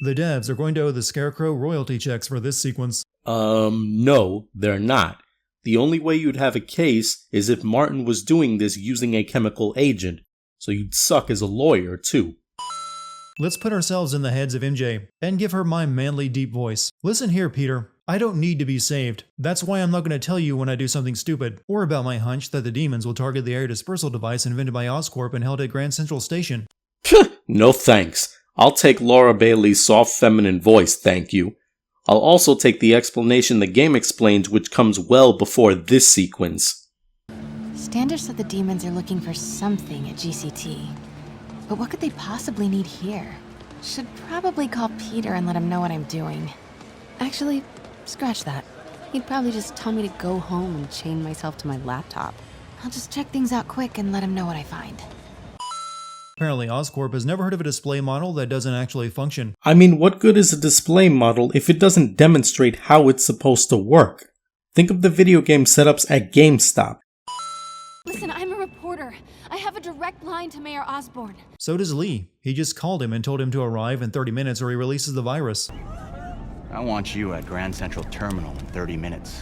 The devs are going to owe the Scarecrow royalty checks for this sequence. No, they're not. The only way you'd have a case is if Martin was doing this using a chemical agent, so you'd suck as a lawyer too. Let's put ourselves in the heads of MJ, and give her my manly deep voice. Listen here, Peter. I don't need to be saved. That's why I'm not going to tell you when I do something stupid, or about my hunch that the demons will target the air dispersal device invented by Oscorp and held at Grand Central Station. No thanks. I'll take Laura Bailey's soft feminine voice, thank you. I'll also take the explanation the game explains, which comes well before this sequence. Standish said the demons are looking for something at GCT. But what could they possibly need here? Should probably call Peter and let him know what I'm doing. Actually, scratch that. He'd probably just tell me to go home and chain myself to my laptop. I'll just check things out quick and let him know what I find. Apparently Oscorp has never heard of a display model that doesn't actually function. I mean, what good is a display model if it doesn't demonstrate how it's supposed to work? Think of the video game setups at GameStop. Listen, I'm a reporter. I have a direct line to Mayor Osborn. So does Lee. He just called him and told him to arrive in 30 minutes or he releases the virus. I want you at Grand Central Terminal in 30 minutes.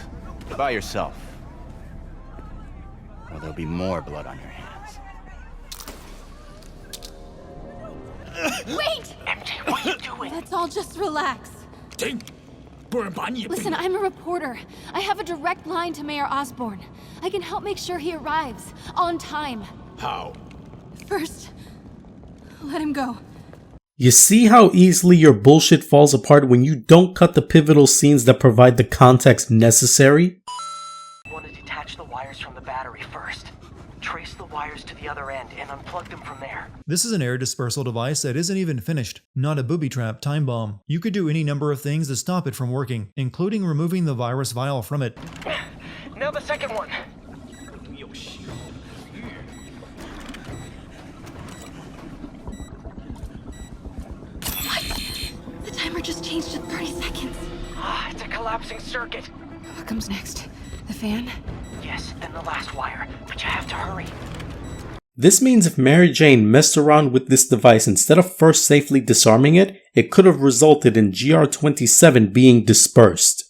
By yourself. Or there'll be more blood on your hands. Wait! MJ, what are you doing? Let's all just relax. Listen, I'm a reporter. I have a direct line to Mayor Osborn. I can help make sure he arrives on time. How? First, let him go. You see how easily your bullshit falls apart when you don't cut the pivotal scenes that provide the context necessary? I want to detach the wires from the battery first. Trace the wires to the other end and unplug them from there. This is an air dispersal device that isn't even finished. Not a booby trap time bomb. You could do any number of things to stop it from working, including removing the virus vial from it. Now the second one. What? The timer just changed to 30 seconds. It's a collapsing circuit. What comes next? The fan? Yes, then the last wire, but you have to hurry. This means if Mary Jane messed around with this device instead of first safely disarming it, it could have resulted in GR-27 being dispersed.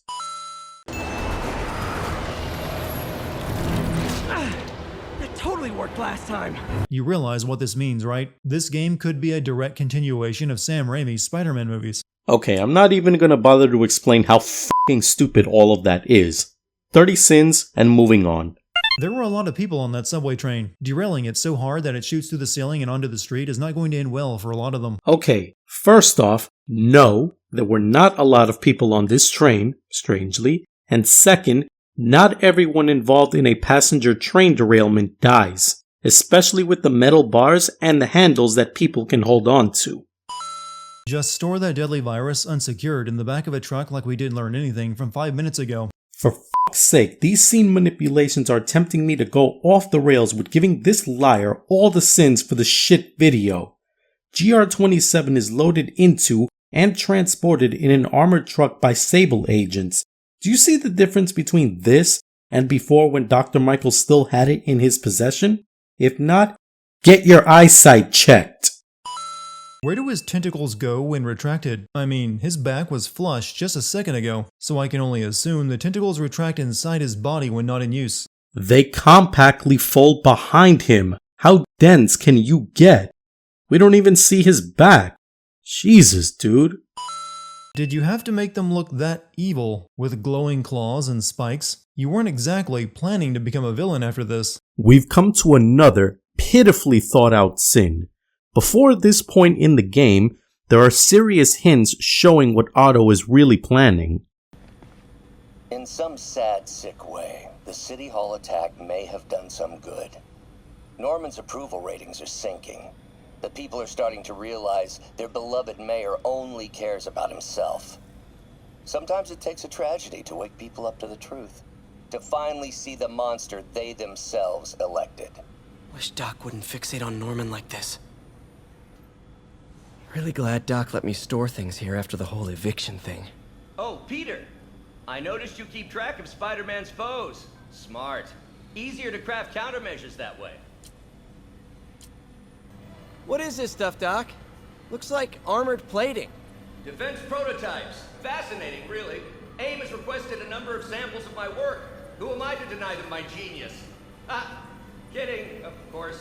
That totally worked last time. You realize what this means, right? This game could be a direct continuation of Sam Raimi's Spider-Man movies. Okay, I'm not even gonna bother to explain how f***ing stupid all of that is. 30 sins and moving on. There were a lot of people on that subway train. Derailing it so hard that it shoots through the ceiling and onto the street is not going to end well for a lot of them. Okay, first off, no, there were not a lot of people on this train, strangely. And second, not everyone involved in a passenger train derailment dies, especially with the metal bars and the handles that people can hold on to. Just store that deadly virus unsecured in the back of a truck like we didn't learn anything from 5 minutes ago. For fuck's sake, these scene manipulations are tempting me to go off the rails with giving this liar all the sins for the shit video. GR-27 is loaded into and transported in an armored truck by Sable agents. Do you see the difference between this and before when Dr. Michael still had it in his possession? If not, get your eyesight checked. Where do his tentacles go when retracted? I mean, his back was flush just a second ago, so I can only assume the tentacles retract inside his body when not in use. They compactly fold behind him. How dense can you get? We don't even see his back. Jesus, dude. Did you have to make them look that evil, with glowing claws and spikes? You weren't exactly planning to become a villain after this. We've come to another pitifully thought out sin. Before this point in the game, there are serious hints showing what Otto is really planning. In some sad, sick way, the City Hall attack may have done some good. Norman's approval ratings are sinking. The people are starting to realize their beloved mayor only cares about himself. Sometimes it takes a tragedy to wake people up to the truth, to finally see the monster they themselves elected. Wish Doc wouldn't fixate on Norman like this. Really glad Doc let me store things here after the whole eviction thing. Oh, Peter! I noticed you keep track of Spider-Man's foes. Smart. Easier to craft countermeasures that way. What is this stuff, Doc? Looks like armored plating. Defense prototypes. Fascinating, really. AIM has requested a number of samples of my work. Who am I to deny them my genius? Ah, kidding, of course.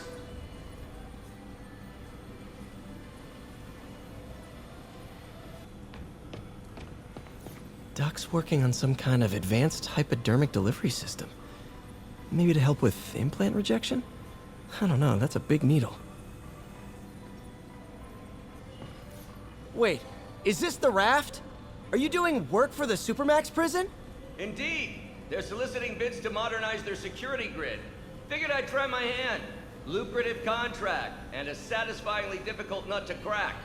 Doc's working on some kind of advanced hypodermic delivery system. Maybe to help with implant rejection? I don't know, that's a big needle. Wait, is this the raft? Are you doing work for the Supermax prison? Indeed. They're soliciting bids to modernize their security grid. Figured I'd try my hand. Lucrative contract, and a satisfyingly difficult nut to crack.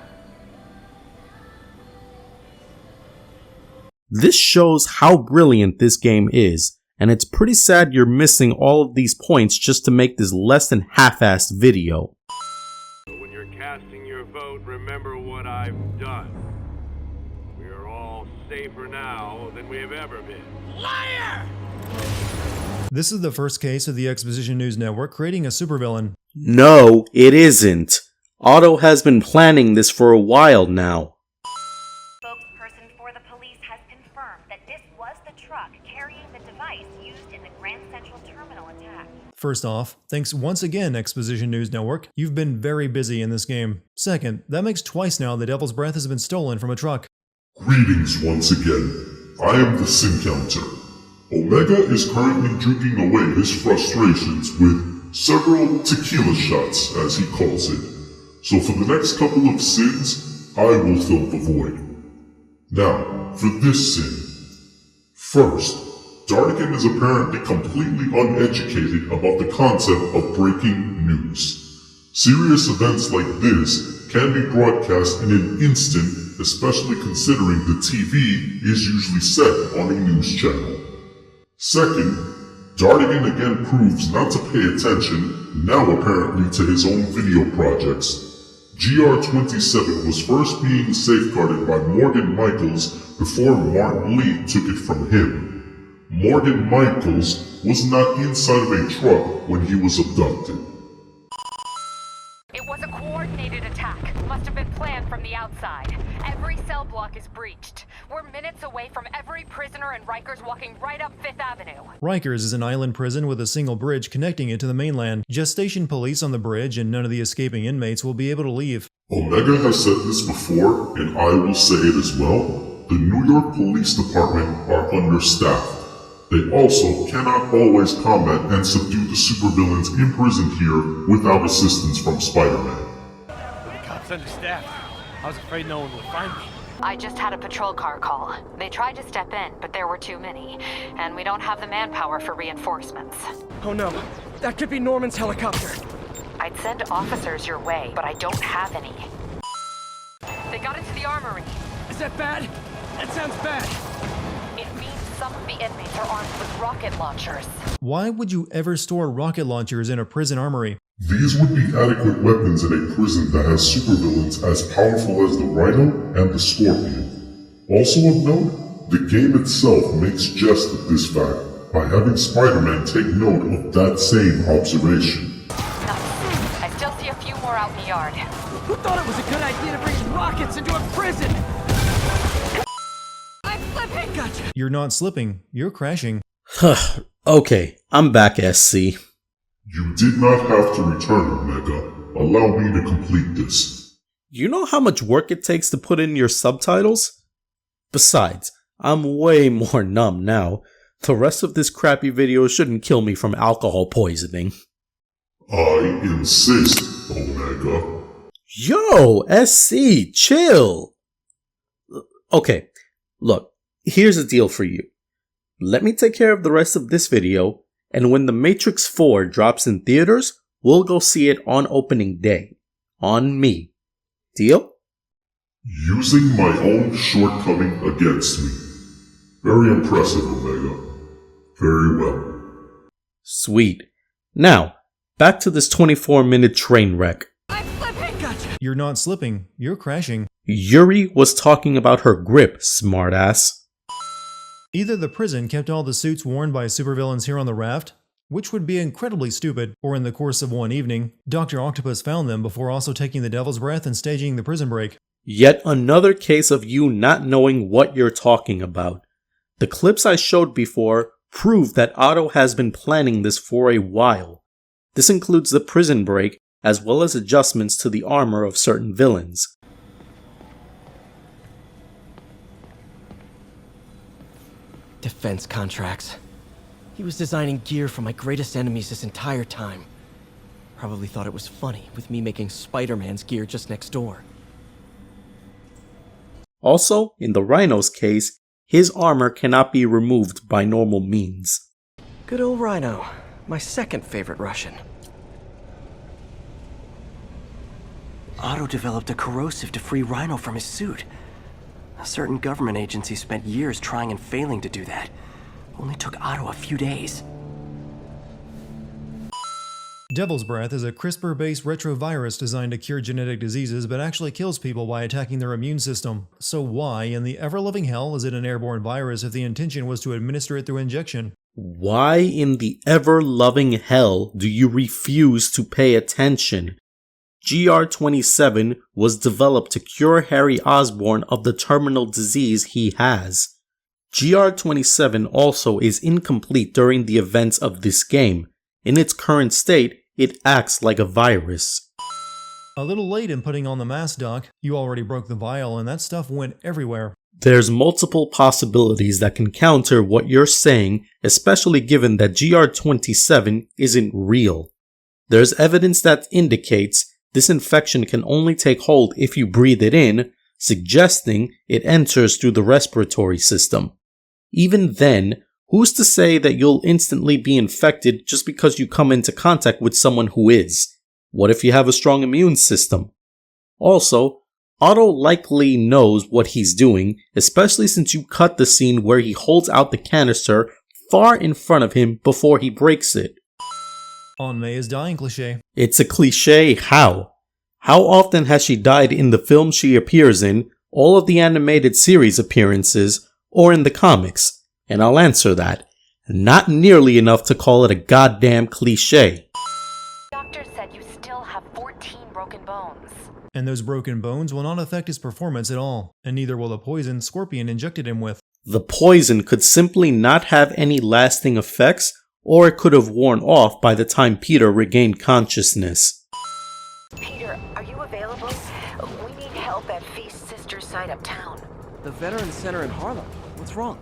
This shows how brilliant this game is, and it's pretty sad you're missing all of these points just to make this less than half-assed video. When you're casting your vote, remember what I've done. We are all safer now than we have ever been. Liar! This is the first case of the Exposition News Network creating a supervillain. No, it isn't. Otto has been planning this for a while now. Spokesperson for the police has confirmed that this was the truck carrying the device used in the Grand Central Terminal attack. First off, thanks once again, Exposition News Network. You've been very busy in this game. Second, that makes twice now the Devil's Breath has been stolen from a truck. Greetings once again. I am the Sin Counter. Omega is currently drinking away his frustrations with several tequila shots, as he calls it. So for the next couple of sins, I will fill the void. Now, for this sin. First, Dartigan is apparently completely uneducated about the concept of breaking news. Serious events like this can be broadcast in an instant, especially considering the TV is usually set on a news channel. Second, Dartigan again proves not to pay attention, now apparently to his own video projects. GR27 was first being safeguarded by Morgan Michaels before Martin Lee took it from him. Morgan Michaels was not inside of a truck when he was abducted. It was a coordinated attack. Must have been planned from the outside. Every cell block is breached. We're minutes away from every prisoner and Rikers walking right up 5th Avenue. Rikers is an island prison with a single bridge connecting it to the mainland. Just station police on the bridge and none of the escaping inmates will be able to leave. Omega has said this before, and I will say it as well. The New York Police Department are understaffed. They also cannot always combat and subdue the supervillains imprisoned here without assistance from Spider-Man. The cops understaffed. I was afraid no one would find me. I just had a patrol car call. They tried to step in, but there were too many. And we don't have the manpower for reinforcements. Oh no, that could be Norman's helicopter. I'd send officers your way, but I don't have any. They got into the armory. Is that bad? That sounds bad. It means some of the inmates are armed with rocket launchers. Why would you ever store rocket launchers in a prison armory? These would be adequate weapons in a prison that has supervillains as powerful as the Rhino and the Scorpion. Also of note, the game itself makes jest of this fact by having Spider-Man take note of that same observation. I still see a few more out in the yard. Who thought it was a good idea to bring rockets into a prison? I'm flipping! Gotcha! You're not slipping, you're crashing. Okay, I'm back, SC. You did not have to return, Omega. Allow me to complete this. You know how much work it takes to put in your subtitles? Besides, I'm way more numb now. The rest of this crappy video shouldn't kill me from alcohol poisoning. I insist, Omega. Yo, SC, chill. Okay, look, here's a deal for you. Let me take care of the rest of this video, and when The Matrix 4 drops in theaters, we'll go see it on opening day. On me. Deal? Using my own shortcoming against me. Very impressive, Omega. Very well. Sweet. Now, back to this 24-minute train wreck. I'm slipping! Gotcha! You're not slipping, you're crashing. Yuri was talking about her grip, smartass. Either the prison kept all the suits worn by supervillains here on the raft, which would be incredibly stupid, or in the course of one evening, Dr. Octopus found them before also taking the Devil's Breath and staging the prison break. Yet another case of you not knowing what you're talking about. The clips I showed before prove that Otto has been planning this for a while. This includes the prison break, as well as adjustments to the armor of certain villains. Defense contracts. He was designing gear for my greatest enemies this entire time. Probably thought it was funny with me making Spider-Man's gear just next door. Also, in the Rhino's case, his armor cannot be removed by normal means. Good old Rhino, my second favorite Russian. Otto developed a corrosive to free Rhino from his suit. A certain government agency spent years trying and failing to do that. Only took Otto a few days. Devil's Breath is a CRISPR-based retrovirus designed to cure genetic diseases but actually kills people by attacking their immune system. So why in the ever-loving hell is it an airborne virus if the intention was to administer it through injection? Why in the ever-loving hell do you refuse to pay attention? GR27 was developed to cure Harry Osborn of the terminal disease he has. GR27 also is incomplete during the events of this game. In its current state, it acts like a virus. A little late in putting on the mask, Doc. You already broke the vial and that stuff went everywhere. There's multiple possibilities that can counter what you're saying, especially given that GR27 isn't real. There's evidence that indicates this infection can only take hold if you breathe it in, suggesting it enters through the respiratory system. Even then, who's to say that you'll instantly be infected just because you come into contact with someone who is? What if you have a strong immune system? Also, Otto likely knows what he's doing, especially since you cut the scene where he holds out the canister far in front of him before he breaks it. Aunt May is dying cliché. It's a cliché how? How often has she died in the film she appears in, all of the animated series appearances, or in the comics? And I'll answer that. Not nearly enough to call it a goddamn cliché. Doctor said you still have 14 broken bones. And those broken bones will not affect his performance at all, and neither will the poison Scorpion injected him with. The poison could simply not have any lasting effects, or it could have worn off by the time Peter regained consciousness. Peter, are you available? We need help at Feast's sister's site uptown. The Veterans Center in Harlem. What's wrong?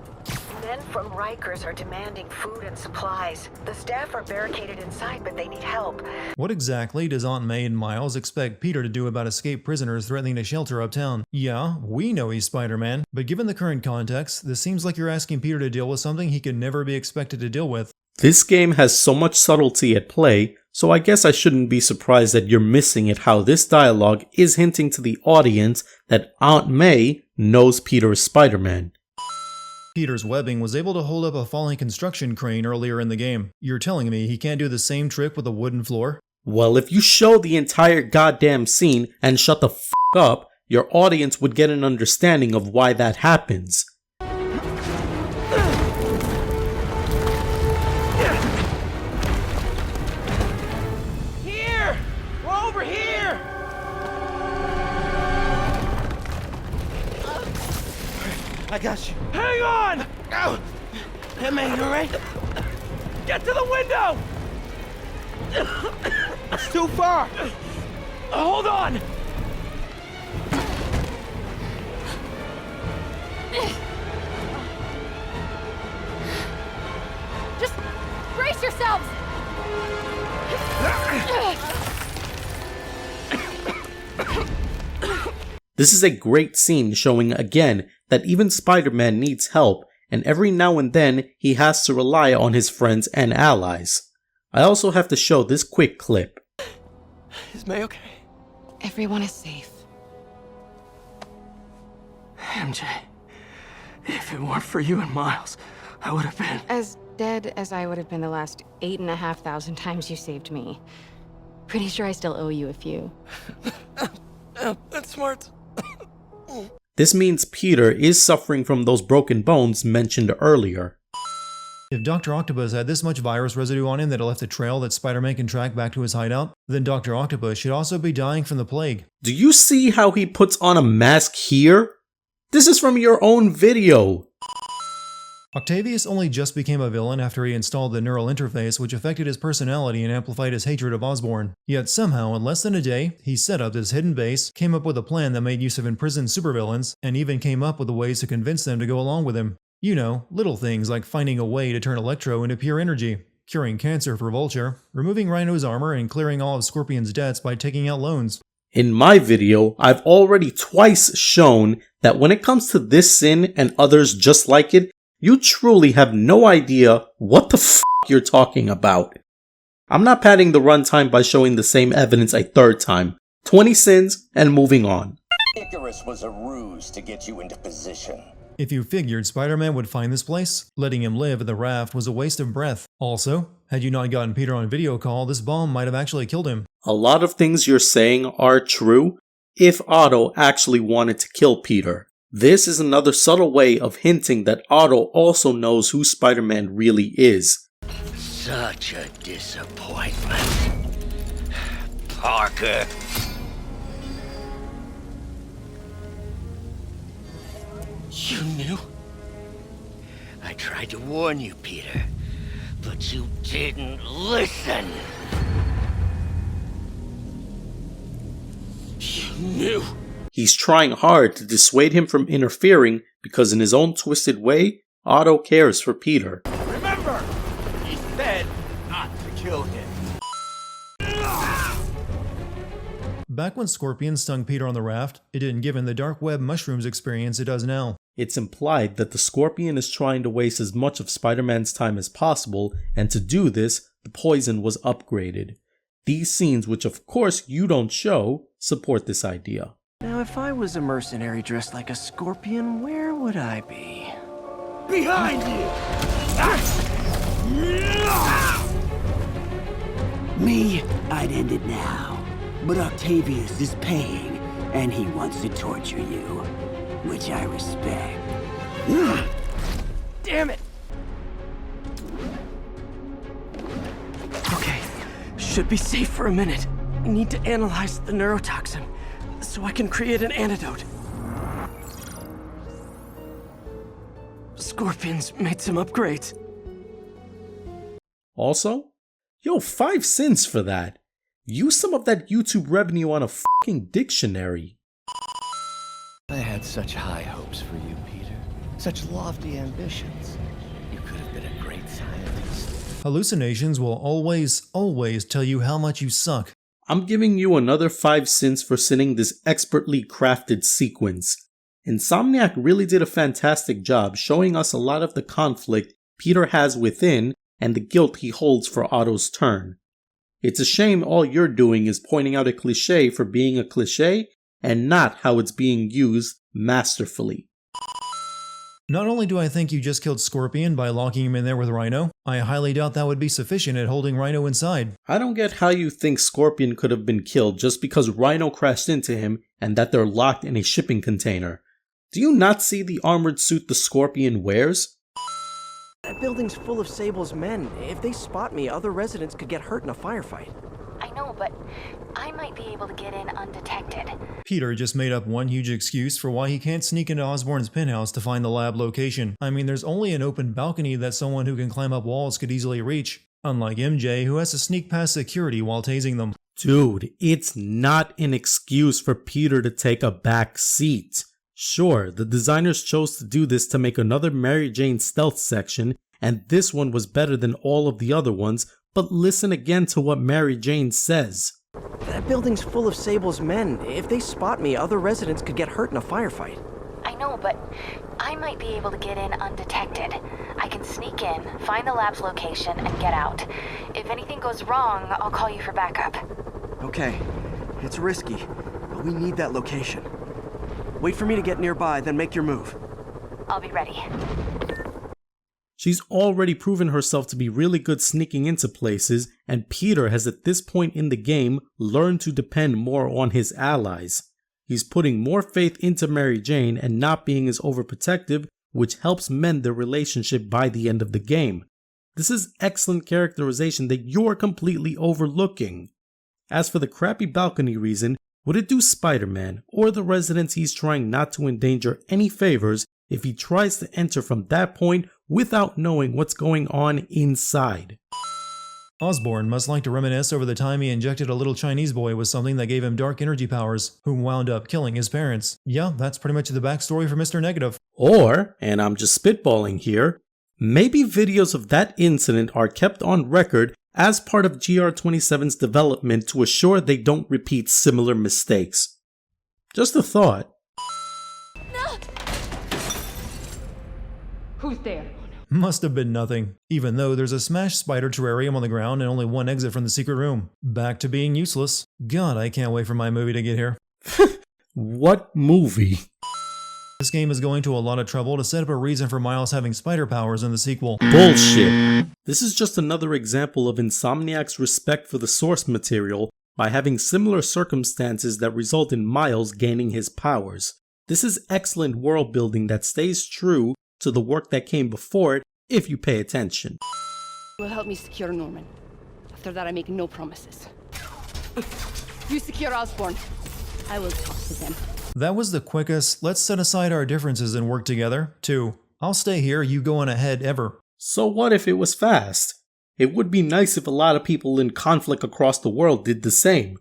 Men from Rikers are demanding food and supplies. The staff are barricaded inside, but they need help. What exactly does Aunt May and Miles expect Peter to do about escaped prisoners threatening to shelter uptown? Yeah, we know he's Spider-Man, but given the current context, this seems like you're asking Peter to deal with something he could never be expected to deal with. This game has so much subtlety at play, so I guess I shouldn't be surprised that you're missing at how this dialogue is hinting to the audience that Aunt May knows Peter is Spider-Man. Peter's webbing was able to hold up a falling construction crane earlier in the game. You're telling me he can't do the same trick with a wooden floor? Well, if you show the entire goddamn scene and shut the f*** up, your audience would get an understanding of why that happens. Here! We're over here! I got you. Hang on! Oh. Hey, man, you alright? Get to the window! It's too far. Hold on! Just brace yourselves! This is a great scene showing again that even Spider-Man needs help, and every now and then he has to rely on his friends and allies. I also have to show this quick clip. Is May okay? Everyone is safe. MJ, if it weren't for you and Miles, I would have been... As dead as I would have been the last 8,500 times you saved me. Pretty sure I still owe you a few. That's smart. This means Peter is suffering from those broken bones mentioned earlier. If Dr. Octopus had this much virus residue on him that it left a trail that Spider-Man can track back to his hideout, then Dr. Octopus should also be dying from the plague. Do you see how he puts on a mask here? This is from your own video. Octavius only just became a villain after he installed the neural interface which affected his personality and amplified his hatred of Osborn. Yet somehow, in less than a day, he set up this hidden base, came up with a plan that made use of imprisoned supervillains, and even came up with the ways to convince them to go along with him. You know, little things like finding a way to turn Electro into pure energy, curing cancer for Vulture, removing Rhino's armor, and clearing all of Scorpion's debts by taking out loans. In my video, I've already twice shown that when it comes to this sin and others just like it, you truly have no idea what the f*** you're talking about. I'm not padding the runtime by showing the same evidence a third time. 20 sins and moving on. Icarus was a ruse to get you into position. If you figured Spider-Man would find this place, letting him live at the raft was a waste of breath. Also, had you not gotten Peter on video call, this bomb might have actually killed him. A lot of things you're saying are true if Otto actually wanted to kill Peter. This is another subtle way of hinting that Otto also knows who Spider-Man really is. Such a disappointment. Parker. You knew? I tried to warn you, Peter, but you didn't listen. You knew. He's trying hard to dissuade him from interfering because in his own twisted way, Otto cares for Peter. Remember, he said not to kill him. Back when Scorpion stung Peter on the raft, it didn't give him the dark web mushrooms experience it does now. It's implied that the Scorpion is trying to waste as much of Spider-Man's time as possible, and to do this, the poison was upgraded. These scenes, which of course you don't show, support this idea. Now, if I was a mercenary dressed like a scorpion, where would I be? Behind you! Me, I'd end it now. But Octavius is paying, and he wants to torture you, which I respect. Damn it! Okay, should be safe for a minute. Need to analyze the neurotoxin, so I can create an antidote. Scorpion's made some upgrades. Also, yo, 5 cents for that. Use some of that YouTube revenue on a fucking dictionary. I had such high hopes for you, Peter. Such lofty ambitions. You could have been a great scientist. Hallucinations will always tell you how much you suck. I'm giving you another 5 cents for sending this expertly crafted sequence. Insomniac really did a fantastic job showing us a lot of the conflict Peter has within and the guilt he holds for Otto's turn. It's a shame all you're doing is pointing out a cliche for being a cliche and not how it's being used masterfully. Not only do I think you just killed Scorpion by locking him in there with Rhino, I highly doubt that would be sufficient at holding Rhino inside. I don't get how you think Scorpion could have been killed just because Rhino crashed into him and that they're locked in a shipping container. Do you not see the armored suit the Scorpion wears? That building's full of Sable's men. If they spot me, other residents could get hurt in a firefight. I know, but I might be able to get in undetected. Peter just made up one huge excuse for why he can't sneak into Osborn's penthouse to find the lab location. I mean, there's only an open balcony that someone who can climb up walls could easily reach. Unlike MJ, who has to sneak past security while tasing them. Dude, it's not an excuse for Peter to take a back seat. Sure, the designers chose to do this to make another Mary Jane stealth section, and this one was better than all of the other ones, but listen again to what Mary Jane says. That building's full of Sable's men. If they spot me, other residents could get hurt in a firefight. I know, but I might be able to get in undetected. I can sneak in, find the lab's location, and get out. If anything goes wrong, I'll call you for backup. Okay, it's risky, but we need that location. Wait for me to get nearby, then make your move. I'll be ready. She's already proven herself to be really good sneaking into places, and Peter has at this point in the game learned to depend more on his allies. He's putting more faith into Mary Jane and not being as overprotective, which helps mend their relationship by the end of the game. This is excellent characterization that you're completely overlooking. As for the crappy balcony reason, would it do Spider-Man or the residents he's trying not to endanger any favors if he tries to enter from that point without knowing what's going on inside? Osborn must like to reminisce over the time he injected a little Chinese boy with something that gave him dark energy powers, who wound up killing his parents. Yeah, that's pretty much the backstory for Mr. Negative. Or, and I'm just spitballing here, maybe videos of that incident are kept on record as part of GR27's development to assure they don't repeat similar mistakes. Just a thought. No! Who's there? Must have been nothing, even though there's a smashed spider terrarium on the ground and only one exit from the secret room. Back to being useless. God, I can't wait for my movie to get here. What movie? This game is going to a lot of trouble to set up a reason for Miles having spider powers in the sequel. Bullshit. This is just another example of Insomniac's respect for the source material by having similar circumstances that result in Miles gaining his powers. This is excellent world building that stays true to the work that came before it if you pay attention. You will help me secure Norman. After that, I make no promises. You secure Osborn. I will talk to them. That was the quickest, let's set aside our differences and work together, to I'll stay here, you go on ahead ever. So what if it was fast? It would be nice if a lot of people in conflict across the world did the same.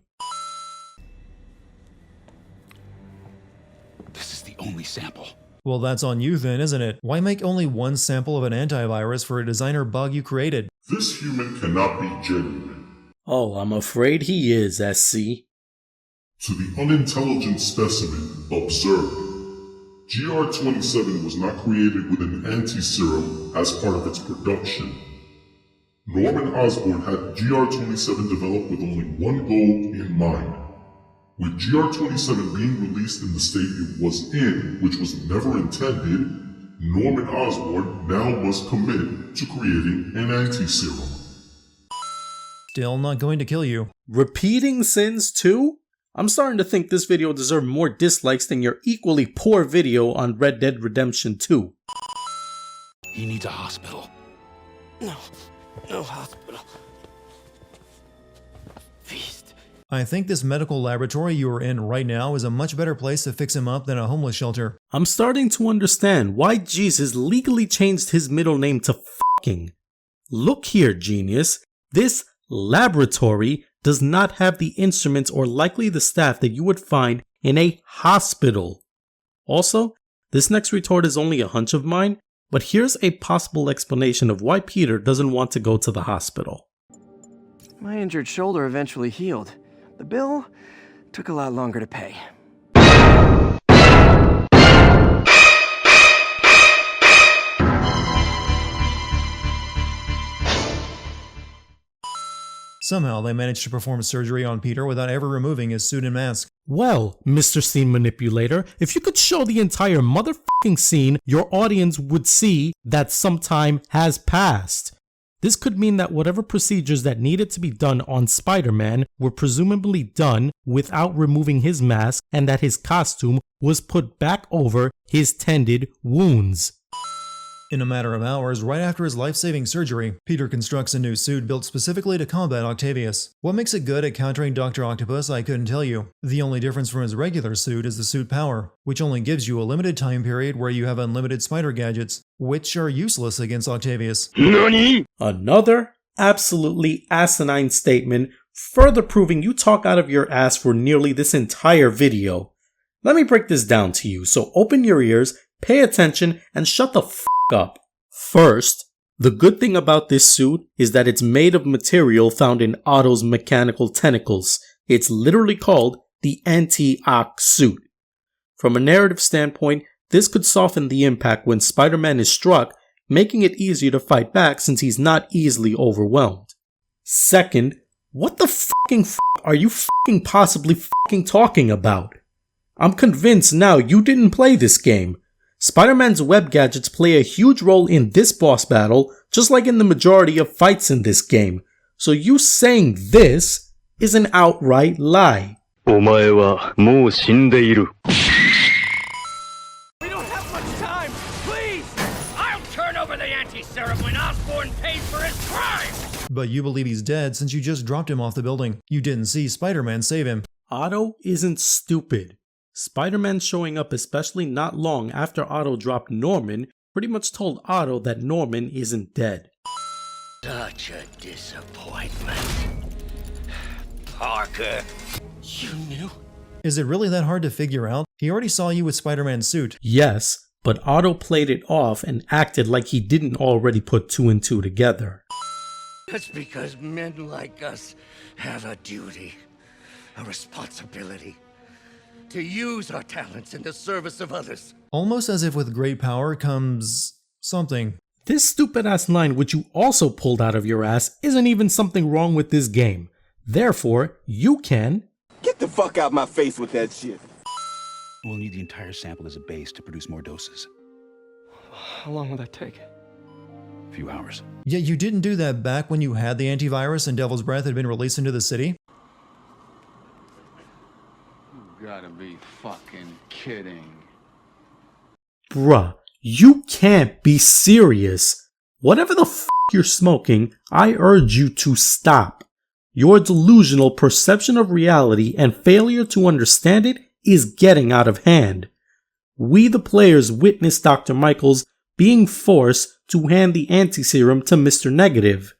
This is the only sample. Well, that's on you then, isn't it? Why make only one sample of an antivirus for a designer bug you created? This human cannot be genuine. Oh, I'm afraid he is, SC. To the unintelligent specimen, observe. GR27 was not created with an anti-serum as part of its production. Norman Osborn had GR27 developed with only one goal in mind. With GR27 being released in the state it was in, which was never intended, Norman Osborn now must commit to creating an anti-serum. Still not going to kill you. Repeating sins too? I'm starting to think this video deserved more dislikes than your equally poor video on Red Dead Redemption 2. He needs a hospital. No hospital. Feast. I think this medical laboratory you are in right now is a much better place to fix him up than a homeless shelter. I'm starting to understand why Jesus legally changed his middle name to fucking. Look here, genius. This laboratory does not have the instruments or likely the staff that you would find in a hospital. Also, this next retort is only a hunch of mine, but here's a possible explanation of why Peter doesn't want to go to the hospital. My injured shoulder eventually healed. The bill took a lot longer to pay. Somehow they managed to perform surgery on Peter without ever removing his suit and mask. Well, Mr. Scene Manipulator, if you could show the entire motherfucking scene, your audience would see that some time has passed. This could mean that whatever procedures that needed to be done on Spider-Man were presumably done without removing his mask and that his costume was put back over his tended wounds. In a matter of hours, right after his life-saving surgery, Peter constructs a new suit built specifically to combat Octavius. What makes it good at countering Dr. Octopus, I couldn't tell you. The only difference from his regular suit is the suit power, which only gives you a limited time period where you have unlimited spider gadgets, which are useless against Octavius. NANI? Another absolutely asinine statement, further proving you talk out of your ass for nearly this entire video. Let me break this down to you, so open your ears, pay attention, and shut the f*** up. First, the good thing about this suit is that it's made of material found in Otto's mechanical tentacles. It's literally called the anti-Ock suit. From a narrative standpoint, this could soften the impact when Spider-Man is struck, making it easier to fight back since he's not easily overwhelmed. Second, what the fucking are you fucking possibly fucking talking about? I'm convinced now you didn't play this game. Spider-Man's web gadgets play a huge role in this boss battle, just like in the majority of fights in this game. So you saying this is an outright lie. お前はもう死んでいる。 We don't have much time! Please! I'll turn over the anti-serum when Osborn pays for his crime! But you believe he's dead since you just dropped him off the building. You didn't see Spider-Man save him. Otto isn't stupid. Spider-Man showing up especially not long after Otto dropped Norman pretty much told Otto that Norman isn't dead. Such a disappointment. Parker, you knew? Is it really that hard to figure out? He already saw you with Spider-Man's suit. Yes, but Otto played it off and acted like he didn't already put 2 and 2 together. That's because men like us have a duty, a responsibility, to use our talents in the service of others. Almost as if with great power comes something. This stupid ass line which you also pulled out of your ass isn't even something wrong with this game. Therefore, you can... Get the fuck out my face with that shit. We'll need the entire sample as a base to produce more doses. How long will that take? A few hours. Yet you didn't do that back when you had the antivirus and Devil's Breath had been released into the city? You gotta be fucking kidding. Bruh, you can't be serious. Whatever the f you're smoking, I urge you to stop. Your delusional perception of reality and failure to understand it is getting out of hand. We the players witnessed Dr. Michaels being forced to hand the anti-serum to Mr. Negative.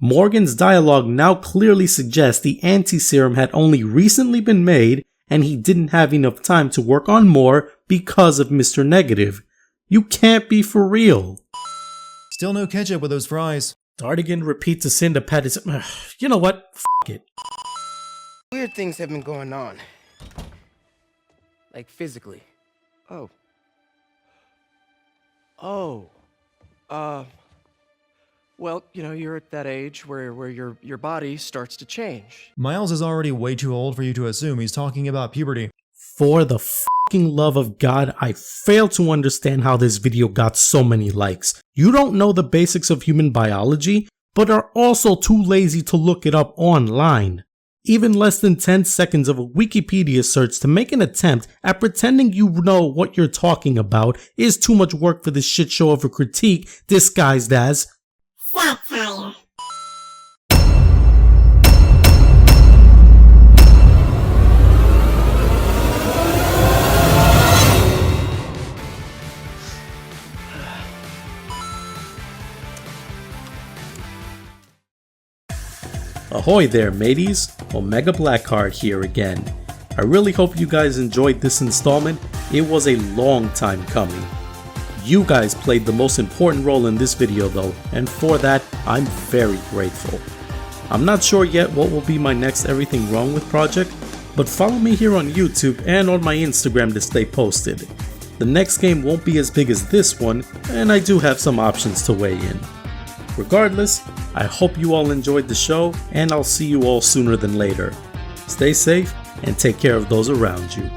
Morgan's dialogue now clearly suggests the anti-serum had only recently been made and he didn't have enough time to work on more because of Mr. Negative. You can't be for real. Still no ketchup with those fries. Dartigan repeats a sin to pat his... You know what? F it. Weird things have been going on. Like physically. Oh. Well, you know, you're at that age where your body starts to change. Miles is already way too old for you to assume he's talking about puberty. For the fucking love of God, I fail to understand how this video got so many likes. You don't know the basics of human biology, but are also too lazy to look it up online. Even less than 10 seconds of a Wikipedia search to make an attempt at pretending you know what you're talking about is too much work for this shit show of a critique disguised as satire. Ahoy there mateys, OmegaBlackHeart here again. I really hope you guys enjoyed this installment. It was a long time coming. You guys played the most important role in this video though, and for that, I'm very grateful. I'm not sure yet what will be my next Everything Wrong With project, but follow me here on YouTube and on my Instagram to stay posted. The next game won't be as big as this one, and I do have some options to weigh in. Regardless, I hope you all enjoyed the show, and I'll see you all sooner than later. Stay safe and take care of those around you.